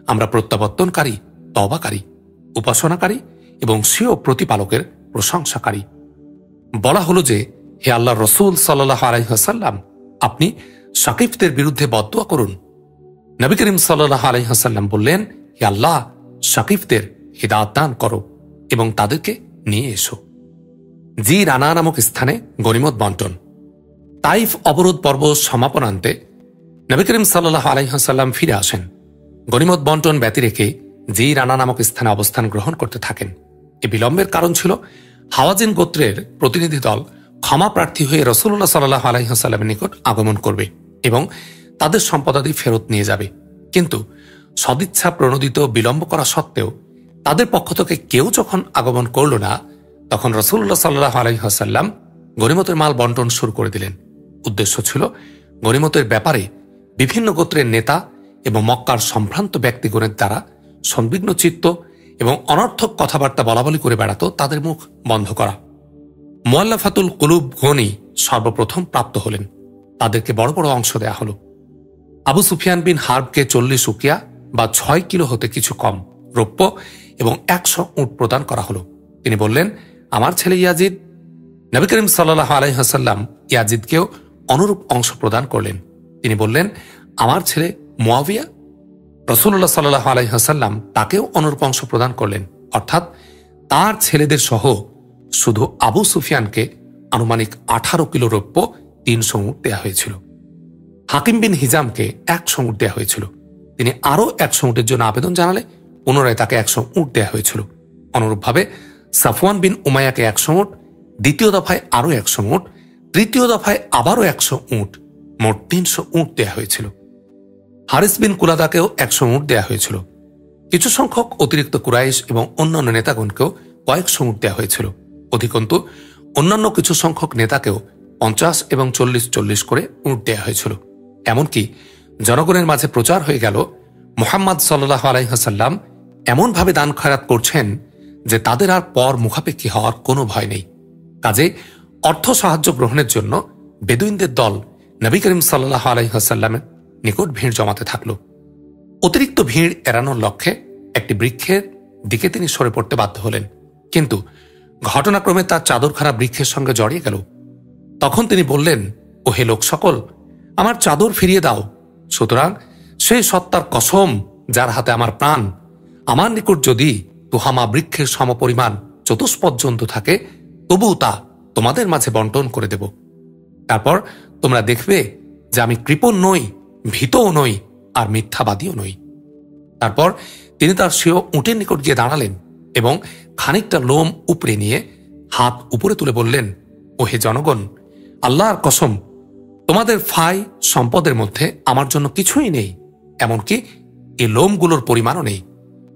আমরা প্রত্যাবর্তনকারী, তওবাকারী, উপাসনাকারী এবং স্বীয় প্রতিপালকের প্রশংসাকারী। বলা হল যে, হে আল্লাহ রসুল সাল্লাল্লাহু আলাইহি ওয়াসাল্লাম, আপনি শাকিফদের বিরুদ্ধে বদদুয়া করুন। নবী করিম সাল্লাল্লাহু আলাইহি ওয়াসাল্লাম বললেন, হে আল্লাহ, শাকিফদের হিদায়াত দান করো এবং তাদেরকে নিয়ে এসো। জি রানা নামক স্থানে গনিমত বন্টন। তাইফ অবরোধ পর্ব সমাপনান্তে নবী করিম সাল্লাল্লাহু আলাইহি ওয়াসাল্লাম ফিরে আসেন। গনিমত বন্টন ব্যতি রেখে জি রানা নামক স্থানে অবস্থান গ্রহণ করতে থাকেন। এ বিলম্বের কারণ ছিল হাওয়াজিন গোত্রের প্রতিনিধি দল ক্ষমা প্রার্থী হয়ে রাসূলুল্লাহ সাল্লাল্লাহু আলাইহি ওয়াসাল্লামের নিকট আগমন করবে এবং তাদের সম্পদাদি ফেরত নিয়ে যাবে। কিন্তু সদিচ্ছা প্রণোদিত বিলম্ব করা সত্ত্বেও তাদের পক্ষ থেকে কেউ যখন আগমন করল না, তখন রাসূলুল্লাহ সাল্লাল্লাহু আলাইহি ওয়াসাল্লাম গনিমতের মাল বন্টন শুরু করে দিলেন। উদ্দেশ্য ছিল গনিমতের ব্যাপারে বিভিন্ন গোত্রের নেতা এবং মক্কার সম্ভ্রান্ত ব্যক্তিগণের দ্বারা সংবিঘ্ন চিত্ত এবং অনর্থক কথাবার্তা বলাবলি করে বেড়াত তাদের মুখ বন্ধ করা। মুআল্লাফাতুল কুলুব গনি সর্বপ্রথম প্রাপ্ত হলেন। তাদেরকে বড় বড় অংশ দেয়া হল। আবু সুফিয়ান বিন হার্বকে 40 উকিয়া বা 6 কিলো হতে কিছু কম রৌপ্য এবং 100 উট প্রদান করা হল। তিনি বললেন, আমার ছেলে ইয়াজিদ। নবী করিম সাল্লাল্লাহু আলাইহি ওয়াসাল্লাম ইয়াজিদকেও অনুরূপ অংশ প্রদান করলেন। তিনি বললেন, আমার ছেলে মুয়াবিয়া। রাসূলুল্লাহ সাল্লাল্লাহু আলাইহি ওয়াসাল্লাম তাকেও অনুরূপ অংশ প্রদান করলেন। অর্থাৎ তার ছেলেদের সহ শুধু আবু সুফিয়ানকে আনুমানিক 18 কিলো রৌপ্য 300 উট দেয়া হয়েছিল। হাকিম বিন হিজামকে 100 উট দেয়া হয়েছিল। তিনি আরও 100 উটের জন্য আবেদন জানালে পুনরায় তাকে 100 উট দেয়া হয়েছিল। অনুরূপভাবে সাফওয়ান বিন উমাইয়াকে 100 উট, দ্বিতীয় দফায় আরও 100 উট, তৃতীয় দফায় আবারও 100 উট, মোট 300 উট দেয়া হয়েছিল। হারিস বিন কুলাদাকেও 100 উট দেয়া হয়েছিল। কিছু সংখ্যক অতিরিক্ত কুরাইশ এবং অন্যান্য নেতাগণকেও কয়েকশো উট দেয়া হয়েছিল। অধিকন্তু অন্যান্য কিছু সংখ্যক নেতাকেও 50 এবং 40 করে উট দেয়া হয়েছিল। এমনকি জনগণের মাঝে প্রচার হয়ে গেল মুহাম্মদ সাল্লাল্লাহু আলাইহি ওয়াসাল্লাম এমনভাবে দান খয়রাত করছেন যে তাদের আর পর মুখাপেক্ষী হওয়ার কোনো ভয় নেই। কাজে অর্থ সাহায্য গ্রহণের জন্য বেদুইনদের দল নবী করিম সাল্লাল্লাহু আলাইহি ওয়াসাল্লামের নিকট ভিড় জমাতে থাকল। অতিরিক্ত ভিড় এড়ানোর লক্ষ্যে একটি বৃক্ষের দিকে তিনি সরে পড়তে বাধ্য হলেন। কিন্তু ঘটনাক্রমে তার চাদরখানা বৃক্ষের সঙ্গে জড়িয়ে গেল। তখন তিনি বললেন, ও হে লোক সকল, আমার চাদর ফিরিয়ে দাও। সুতরাং সেই সত্তার কসম যার হাতে আমার প্রাণ, আমার নিকট যদি তুহামা বৃক্ষের সমপরিমাণ চতুষ্পদ জন্তু থাকে, তবু তা তোমাদের মাঝে বন্টন করে দেব। তারপর তোমরা দেখবে যে আমি কৃপণ নই, ভীতও নই, আর মিথ্যাবাদীও নই। তারপর তিনি তার স্বীয় উটের নিকট গিয়ে দাঁড়ালেন এবং খানিকটা লোম উপড়ে নিয়ে হাত উপরে তুলে বললেন, ও হে জনগণ, আল্লাহর কসম, তোমাদের ফাই সম্পদের মধ্যে আমার জন্য কিছুই নেই, এমনকি এই লোমগুলোর পরিমাণও নেই।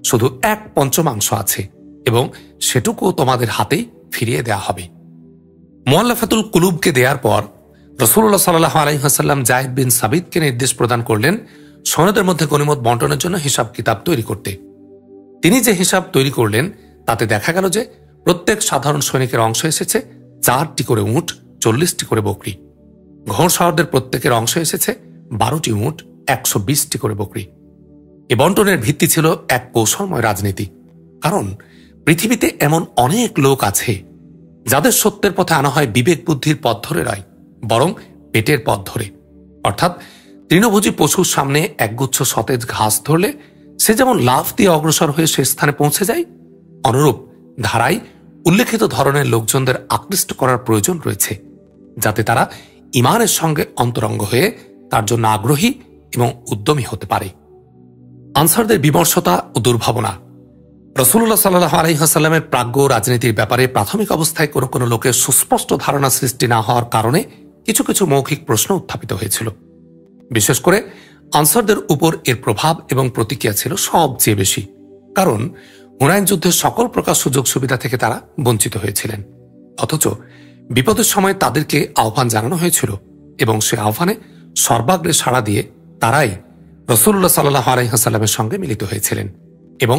শুধু 1/5 আছে এবং সেটুকুও তোমাদের হাতেই ফিরিয়ে দেয়া হবে। মুআল্লাফাতুল কুলুবকে দেওয়ার পর রাসূলুল্লাহ সাল্লাল্লাহু আলাইহি ওয়াসাল্লাম যায়েদ বিন সাবিতকে নির্দেশ প্রদান করলেন সৈন্যদের মধ্যে গনিমত বন্টনের জন্য হিসাব কিতাব তৈরি করতে। তিনি যে হিসাব তৈরি করলেন তাতে দেখা গেল যে প্রত্যেক সাধারণ সৈনিকের অংশ এসেছে 4টি করে উট, 40টি করে বকরি। ঘোড়সওয়ারদের প্রত্যেকের অংশ এসেছে 12টি উট, 120টি করে বকরি। এ বন্টনের ভিত্তি ছিল এক কৌশলময় রাজনীতি। কারণ পৃথিবীতে এমন অনেক লোক আছে যাদের সত্যের পথে আনা হয় বিবেক বুদ্ধির পথ ধরে নয়, বরং পেটের পথ ধরে। অর্থাৎ তৃণভোজী পশুর সামনে একগুচ্ছ সতেজ ঘাস ধরলে সে যেমন লাফ দিয়ে অগ্রসর হয়ে সে স্থানে পৌঁছে যায়, অনুরূপ ধারায় উল্লেখিত ধরনের লোকজনদের আকৃষ্ট করার প্রয়োজন রয়েছে, যাতে তারা ঈমানের সঙ্গে অন্তরঙ্গ হয়ে তার জন্য আগ্রহী এবং উদ্যমী হতে পারে। আনসারদের বিমর্ষতা ও দুর্ভাবনা। রাসূলুল্লাহ সাল্লাল্লাহু আলাইহি ওয়াসাল্লামের প্রাজ্ঞ রাজনীতির ব্যাপারে প্রাথমিক অবস্থায় কোনো কোনো লোকের সুস্পষ্ট ধারণা সৃষ্টি না হওয়ার কারণে কিছু কিছু মৌখিক প্রশ্ন উত্থাপিত হয়েছিল। বিশেষ করে আনসারদের উপর এর প্রভাব এবং প্রতিক্রিয়া ছিল সবচেয়ে বেশি, কারণ হুনাইন যুদ্ধের সকল প্রকার সুযোগ সুবিধা থেকে তারা বঞ্চিত হয়েছিলেন। অথচ বিপদের সময় তাদেরকে আহ্বান জানানো হয়েছিল এবং সে আহ্বানে সর্বাগ্রে সাড়া দিয়ে তারাই রাসূলুল্লাহ সাল্লাল্লাহু আলাইহি ওয়াসাল্লামের সঙ্গে মিলিত হয়েছিলেন এবং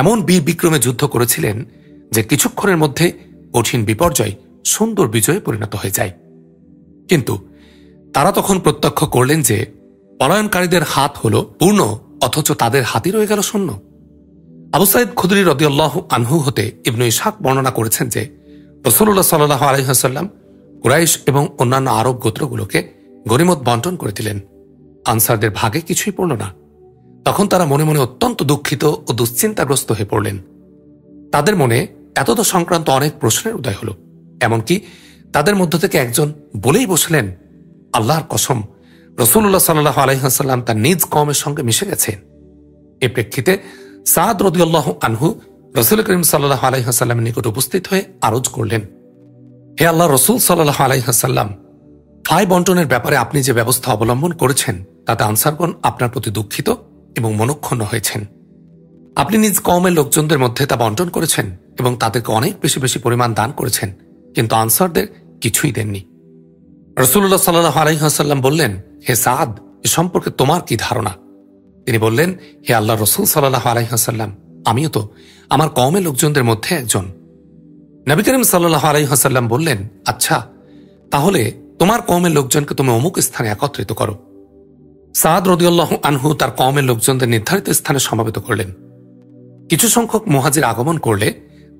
এমন বীর বিক্রমে যুদ্ধ করেছিলেন যে কিছুক্ষণের মধ্যে কঠিন বিপর্যয় সুন্দর বিজয়ে পরিণত হয়ে যায়। কিন্তু তারা তখন প্রত্যক্ষ করলেন যে পলায়নকারীদের হাত হল পূর্ণ, অথচ তাদের হাতই রয়ে গেল শূন্য। আবু সাঈদ খুদরি রাদিয়াল্লাহু আনহু হতে ইবনে ইসহাক বর্ণনা করেছেন যে রাসূলুল্লাহ সাল্লাল্লাহু আলাইহি ওয়াসাল্লাম কুরাইশ এবং অন্যান্য আরব গোত্রগুলোকে গনিমত বন্টন করে দিলেন। আনসারদের ভাগে কিছুই পড়ল না। তখন তারা মনে মনে অত্যন্ত দুঃখিত ও দুশ্চিন্তাগ্রস্ত হয়ে পড়লেন। তাদের মনে এতদ সংক্রান্ত অনেক প্রশ্নের উদয় হল। এমনকি তাদের মধ্য থেকে একজন বলেই বসলেন, আল্লাহর কসম, রাসূলুল্লাহ সাল্লাল্লাহু আলাইহি ওয়াসাল্লাম তার নিজ কওমের সঙ্গে মিশে গেছেন। এ প্রেক্ষিতে সাদ রাদিয়াল্লাহু আনহু রাসূল করিম সাল্লাল্লাহু আলাইহি ওয়াসাল্লামের নিকট উপস্থিত হয়ে আরজ করলেন, হে আল্লাহ রাসূল সাল্লাল্লাহু আলাইহি ওয়াসাল্লাম, আয় বন্টনের ব্যাপারে আপনি যে ব্যবস্থা অবলম্বন করেছেন তাতে আনসারগণ আপনার প্রতি দুঃখিত এবং মনক্ষুণ্ণ হয়েছেন। আপনি নিজ কওমের লোকজনদের মধ্যে তা বন্টন করেছেন এবং তাদেরকে অনেক বেশি বেশি পরিমাণ দান করেছেন, কিন্তু আনসারদের কিছুই দেননি। রাসূলুল্লাহ সাল্লাল্লাহু আলাইহি ওয়াসাল্লাম বললেন, হে সাদ, এ সম্পর্কে তোমার কি ধারণা? তিনি বললেন, হে আল্লাহ রাসূল সাল্লাল্লাহু আলাইহি ওয়াসাল্লাম, আমিও তো আমার কওমের লোকজনদের মধ্যে একজন। নবী করিম সাল্লাল্লাহু আলাইহি ওয়াসাল্লাম বললেন, আচ্ছা, তাহলে তোমার কওমের লোকজনকে তুমি অমুক স্থানে একত্রিত করো। সাদ রাদিয়াল্লাহু আনহু তার কওমের লোকজনদের নির্ধারিত স্থানে সমবেত করলেন। কিছু সংখ্যক মুহাজির আগমন করলে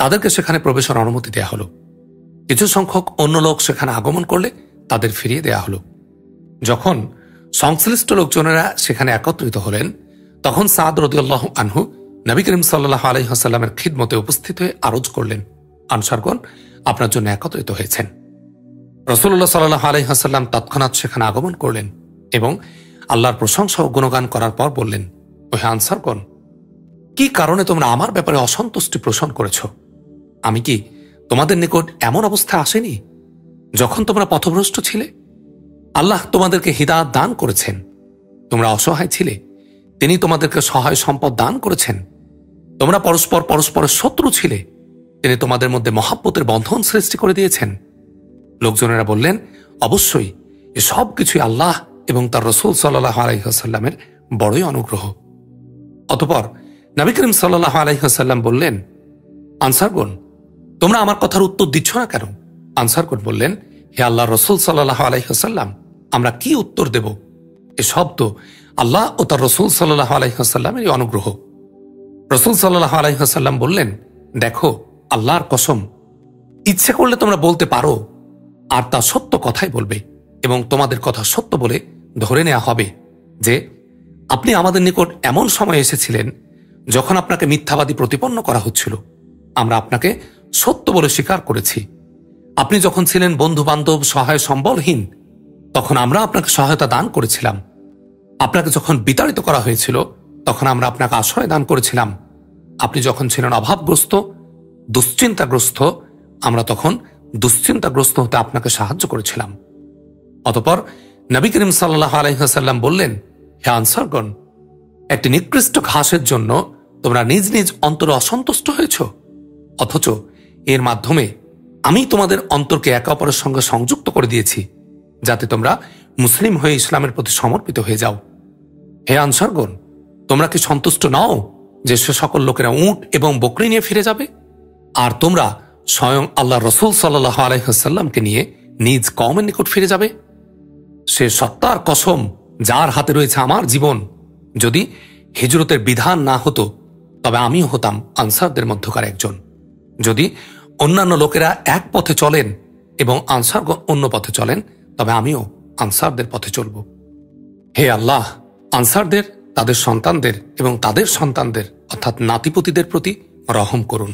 তাদেরকে সেখানে প্রবেশের অনুমতি দেয়া হলো। কিছু সংখ্যক অন্য লোক সেখানে আগমন করলে তাদের ফিরিয়ে দেয়া হলো। যখন সংশ্লিষ্ট লোকজনেরা সেখানে একত্রিত হলেন, তখন সাদ রাদিয়াল্লাহু আনহু নবী করিম সাল্লাল্লাহু আলাইহি ওয়াসাল্লামের খিদমতে উপস্থিত হয়ে আরজ করলেন, আনসারগণ আপনার জন্য একত্রিত হয়েছেন। রাসূলুল্লাহ সাল্লাল্লাহু আলাইহি ওয়াসাল্লাম তৎক্ষণাৎ সেখানে আগমন করলেন এবং আল্লাহর প্রশংসা ও গুণগান করার পর বললেন, ওহে আনসারগণ, কি কারণে তোমরা আমার ব্যাপারে অসন্তুষ্টি পোষণ করেছ? আমি কি তোমাদের নিকট এমন অবস্থা আসেনি যখন তোমরা পথভ্রষ্ট ছিলে? আল্লাহ তোমাদেরকে হিদায়াত দান করেছেন। তোমরা অসহায় ছিলে, তিনি তোমাদেরকে সহায় সম্পদ দান করেছেন। তোমরা পরস্পরের শত্রু ছিলে, তিনি তোমাদের মধ্যে মহাব্বতের বন্ধন সৃষ্টি করে দিয়েছেন। লোকজনেরা বললেন, অবশ্যই এ সব কিছুই আল্লাহ এবং তার রাসূল সাল্লাল্লাহু আলাইহি ওয়াসাল্লামের বড়ই অনুগ্রহ। অতঃপর নবী করিম সাল্লাল্লাহু আলাইহি ওয়াসাল্লাম বললেন, আনসারগণ, তোমরা আমার কথার উত্তর দিচ্ছ না কেন? আনসারগণ বললেন, হে আল্লাহর রাসূল সাল্লাল্লাহু আলাইহি ওয়াসাল্লাম, আমরা কি উত্তর দেব? এ সব তো আল্লাহ ও তার রাসূল সাল্লাল্লাহু আলাইহি ওয়াসাল্লামের অনুগ্রহ। রাসূল সাল্লাল্লাহু আলাইহি ওয়াসাল্লাম বললেন, দেখো, আল্লাহর কসম, ইচ্ছে করলে তোমরা বলতে পারো আর তা সত্য কথাই বলবে এবং তোমাদের কথা সত্য বলে ধরে নেওয়া হবে যে আপনি আমাদের নিকট এমন সময় এসেছিলেন যখন আপনাকে মিথ্যাবাদী প্রতিপন্ন করা হচ্ছিল। আমরা আপনাকে সত্য বলে স্বীকার করেছি। আপনি যখন ছিলেন বন্ধু বান্ধব সহায় সম্বলহীন, তখন আমরা আপনাকে সহায়তা দান করেছিলাম। আপনাকে যখন বিতাড়িত করা হয়েছিল, তখন আমরা আপনাকে আশ্রয় দান করেছিলাম। আপনি যখন ছিলেন অভাবগ্রস্ত, দুশ্চিন্তাগ্রস্ত, আমরা তখন দুশ্চিন্তাগ্রস্ত হতে আপনাকে সাহায্য করেছিলাম। অতঃপর নবী করিম সাল্লাল্লাহু আলাইহি ওয়াসাল্লাম বললেন, হে আনসারগণ, একটি নিকৃষ্ট ঘাসের জন্য তোমরা নিজ নিজ অন্তরে অসন্তুষ্ট হয়েছ, অথচ এর মাধ্যমে আমি তোমাদের অন্তরকে একে অপরের সঙ্গে সংযুক্ত করে দিয়েছি, যাতে তোমরা মুসলিম হয়ে ইসলামের প্রতি সমর্পিত হয়ে যাও। হে আনসারগণ, তোমরা কি সন্তুষ্ট নও যে সে সকল লোকেরা উট এবং বকরি নিয়ে ফিরে যাবে, আর তোমরা স্বয়ং আল্লাহ রাসূল সাল্লাল্লাহু আলাইহি ওয়াসাল্লামকে নিয়ে নিজ কওমের নিকট ফিরে যাবে? সে সত্তার কসম যার হাতে রয়েছে আমার জীবন, যদি হিজরতের বিধান না হতো তবে আমিও হতাম আনসারদের মধ্যকার একজন। যদি অন্যান্য লোকেরা এক পথে চলেন এবং আনসারগণ অন্য পথে চলেন, তবে আমিও আনসারদের পথে চলব। হে আল্লাহ, আনসারদের, তাদের সন্তানদের এবং তাদের সন্তানদের অর্থাৎ নাতিপুতিদের প্রতি রহম করুন।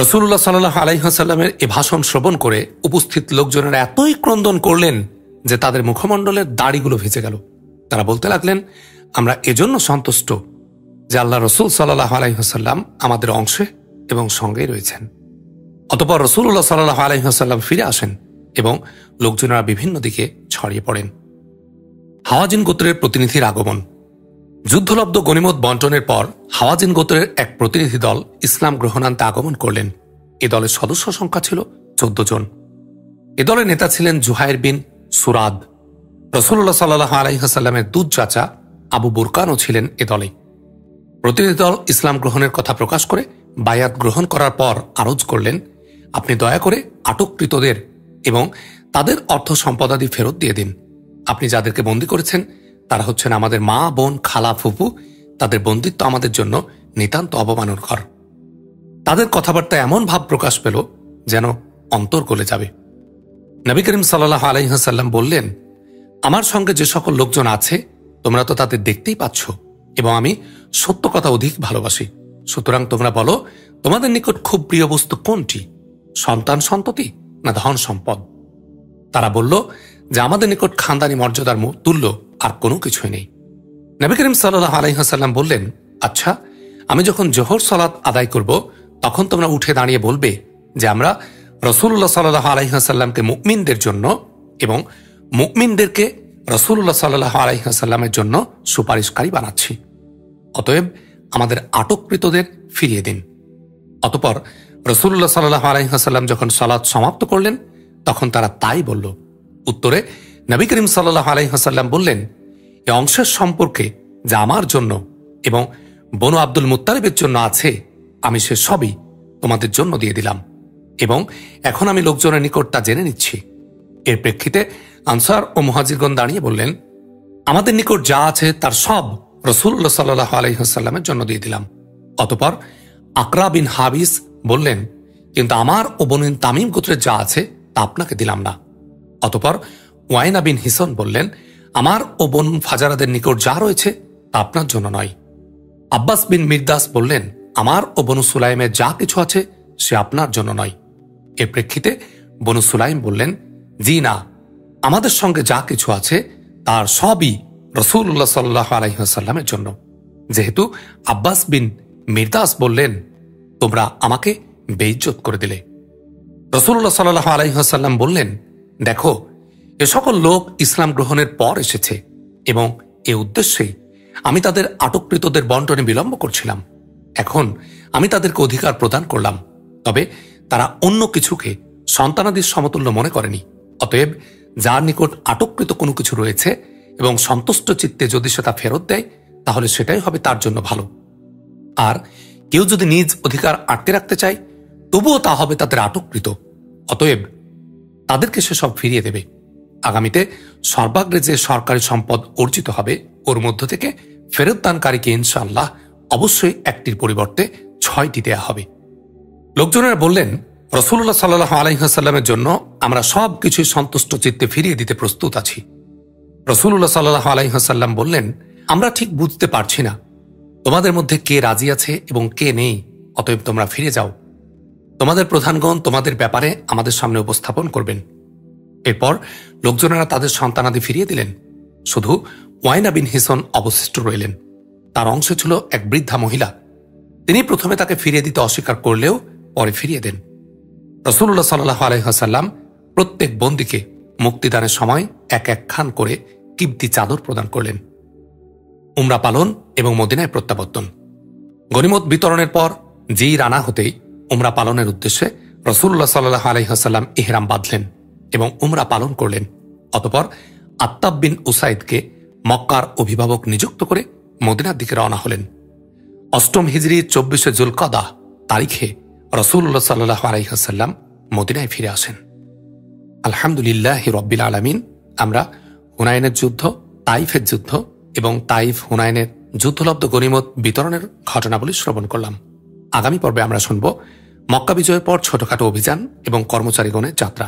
রাসূলুল্লাহ সাল্লাল্লাহু আলাইহি ওয়াসাল্লামের এ ভাষণ শ্রবণ করে উপস্থিত লোকজনেরা এতই ক্রন্দন করলেন যে তাদের মুখমণ্ডলের দাড়িগুলো ভেজে গেল। তারা বলতে লাগলেন, আমরা এজন্য সন্তুষ্ট যে আল্লাহ রাসূল সাল্লাল্লাহু আলাইহি ওয়াসাল্লাম আমাদের অংশে এবং সঙ্গেই রয়েছেন। অতঃপর রাসূলুল্লাহ সাল্লাল্লাহু আলাইহি ওয়াসাল্লাম ফিরে আসেন এবং লোকজনেরা বিভিন্ন দিকে ছড়িয়ে পড়েন। হাওয়াজিন গোত্রের প্রতিনিধির আগমন। যুদ্ধলব্ধ গনিমত বন্টনের পর হাওয়াজিন গোত্রের এক প্রতিনিধি দল ইসলাম গ্রহণান্তে আগমন করলেন। এ দলের সদস্য সংখ্যা ছিল 14 জন। এ দলের নেতা ছিলেন জুহাইর বিন সুরাদ। রাসূলুল্লাহ সাল্লাল্লাহু আলাইহি ওয়াসাল্লামের দুধ চাচা আবু বুরকানও ছিলেন এ দলে। প্রতিনিধি দল ইসলাম গ্রহণের কথা প্রকাশ করে বায়াত গ্রহণ করার পর আরজ করলেন, আপনি দয়া করে আটককৃতদের এবং তাদের অর্থ সম্পদাদি ফেরত দিয়ে দিন। আপনি যাদেরকে বন্দী করেছেন তারা হচ্ছেন আমাদের মা, বোন, খালা, ফুপু, তাদের বন্দিত্ব আমাদের জন্য নিতান্ত অবমাননকর। তাদের কথাবার্তা এমন ভাব প্রকাশ পেল যেন অন্তর গলে যাবে। নবী করিম সাল্লাল্লাহু আলাইহি ওয়াসাল্লাম বললেন, আমার সঙ্গে যে সকল লোকজন আছে তোমরা তো তাদের দেখতেই পাচ্ছ, এবং আমি সত্য কথা অধিক ভালোবাসি। সুতরাং তোমরা বলো, তোমাদের নিকট খুব প্রিয় বস্তু কোনটি, সন্তান সন্ততি না ধন সম্পদ? তারা বলল যে আমাদের নিকট খানদানি মর্যাদার তুল্য আর কোনো কিছুই নেই। নবী করিম সাল্লাল্লাহু আলাইহি ওয়াসাল্লাম বললেন, আচ্ছা, আমি যখন জোহর সালাত আদায় করব তখন তোমরা উঠে দাঁড়িয়ে বলবে যে আমরা রাসূলুল্লাহ সাল্লাল্লাহু আলাইহি ওয়াসাল্লামকে মুমিনদের জন্য এবং মুমিনদেরকে রাসূলুল্লাহ সাল্লাল্লাহু আলাইহি ওয়াসাল্লামের জন্য সুপারিশকারী বানাচ্ছি। অতএব আমাদের আটককৃতদের ফিরিয়ে দিন। অতঃপর রাসূলুল্লাহ সাল্লাল্লাহু আলাইহি ওয়াসাল্লাম যখন সালাত সমাপ্ত করলেন তখন তারা তাই বলল। উত্তরে নবী করিম সাল্লাল্লাহু আলাইহি ওয়াসাল্লাম বললেন, এই অংশের সম্পর্কে যা আমার জন্য এবং বনু আব্দুল মুত্তালিবের জন্য আছে আমি সে সবই তোমাদের জন্য দিয়ে দিলাম, এবং এখন আমি লোকজনের নিকট তা জেনে নিচ্ছি। এর প্রেক্ষিতে আনসার ও মুহাজিরগণ দাঁড়িয়ে বললেন, আমাদের নিকট যা আছে তার সব রাসূলুল্লাহ সাল্লাল্লাহু আলাইহি ওয়াসাল্লামের জন্য দিয়ে দিলাম। অতঃপর আকরা বিন হাবিস বললেন, কিন্তু আমার ও বনু তামিম গোত্রের যা আছে তা আপনাকে দিলাম না। অতঃপর ওয়াইনা বিন হিসন বললেন, আমার ও বনু ফাজারাদের নিকট যা রয়েছে তা আপনার জন্য নয়। আব্বাস বিন মিরদাস বললেন, আমার ও বনু সুলাইমের যা কিছু আছে সে আপনার জন্য নয়। এর প্রেক্ষিতে বনু সুলাইম বললেন, জি না, আমাদের সঙ্গে যা কিছু আছে তার সবই রাসূলুল্লাহ সাল্লাল্লাহু আলাইহি ওয়াসাল্লামের জন্য। যেহেতু আব্বাস বিন মিরদাস বললেন, তোমরা আমাকে বেইজ্জত করে দিলে। রাসূলুল্লাহ সাল্লাল্লাহু আলাইহি ওয়াসাল্লাম বললেন, দেখো, এ সকল লোক ইসলাম গ্রহণের পর এসেছে এবং এ উদ্দেশ্যেই আমি তাদের আটককৃতদের বন্টনে বিলম্ব করছিলাম। এখন আমি তাদেরকে অধিকার প্রদান করলাম, তবে তারা অন্য কিছুকে সন্তানাদির সমতুল্য মনে করেনি। অতএব যার নিকট আটককৃত কোনো কিছু রয়েছে এবং সন্তুষ্ট চিত্তে যদি সে তা ফেরত দেয় তাহলে সেটাই হবে তার জন্য ভালো। আর কেউ যদি নিজ অধিকার আটকে রাখতে চায় তবুও তা হবে তাদের আটককৃত। অতএব তাদেরকে সে সব ফিরিয়ে দেবে। আগামীতে সর্বাগ্রে যে সরকারি সম্পদ অর্জিত হবে ওর মধ্য থেকে ফেরতদানকারীকে ইনশাআল্লাহ অবশ্যই একটির পরিবর্তে 6টি দেয়া হবে। লোকজনেরা বললেন, রাসূলুল্লাহ সাল্লাল্লাহু আলাইহি ওয়াসাল্লামের জন্য আমরা সব কিছুই সন্তুষ্ট চিত্তে ফিরিয়ে দিতে প্রস্তুত আছি। রাসূলুল্লাহ সাল্লাল্লাহু আলাইহি ওয়াসাল্লাম বললেন, আমরা ঠিক বুঝতে পারছি না তোমাদের মধ্যে কে রাজি আছে এবং কে নেই, অতএব তোমরা ফিরে যাও। তোমাদের প্রধানগণ তোমাদের ব্যাপারে আমাদের সামনে উপস্থাপন করবেন। এরপর লোকজনেরা তাদের সন্তানাদি ফিরিয়ে দিলেন। শুধু ওয়াইনা বিন হিসন অবশিষ্ট রইলেন। তার অংশে ছিল এক বৃদ্ধা মহিলা। তিনি প্রথমে তাকে ফিরিয়ে দিতে অস্বীকার করলেও পরে ফিরিয়ে দেন। রাসূলুল্লাহ সাল্লাল্লাহু আলাইহি ওয়াসাল্লাম প্রত্যেক বন্দীকে মুক্তিদানের সময় এক এক খান করে কিবতি চাদর প্রদান করলেন। উমরা পালন এবং মদিনায় প্রত্যাবর্তন। গনিমত বিতরণের পর যেই রানা হতেই উমরা পালনের উদ্দেশ্যে রাসূলুল্লাহ সাল্লাল্লাহু আলাইহি ওয়াসাল্লাম ইহরাম বাঁধলেন এবং উমরা পালন করলেন। অতঃপর আত্তাব বিন উসাইদকে মক্কার অভিভাবক নিযুক্ত করে মদিনার দিকে রওনা হলেন। 8ম হিজরি 24শে যুলকাদা তারিখে রাসূলুল্লাহ সাল্লাল্লাহু আলাইহি ওয়াসাল্লাম মদিনায় ফিরে আসেন। আলহামদুলিল্লাহি রাব্বিল আলামিন। আমরা হুনাইনের যুদ্ধ, তাইফের যুদ্ধ এবং তাইফ হুনাইনের যুদ্ধলব্ধ গনিমত বিতরণের ঘটনাবলী শ্রবণ করলাম। আগামী পর্বে আমরা শুনব মক্কা বিজয়ের পর ছোটখাটো অভিযান এবং কর্মচারীগণের যাত্রা।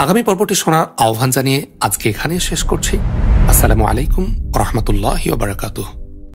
আগামী পর্বটি শোনার আহ্বান জানিয়ে আজকে এখানে শেষ করছি। আসসালামু আলাইকুম ওয়া রাহমাতুল্লাহি ওয়া বারাকাতুহু।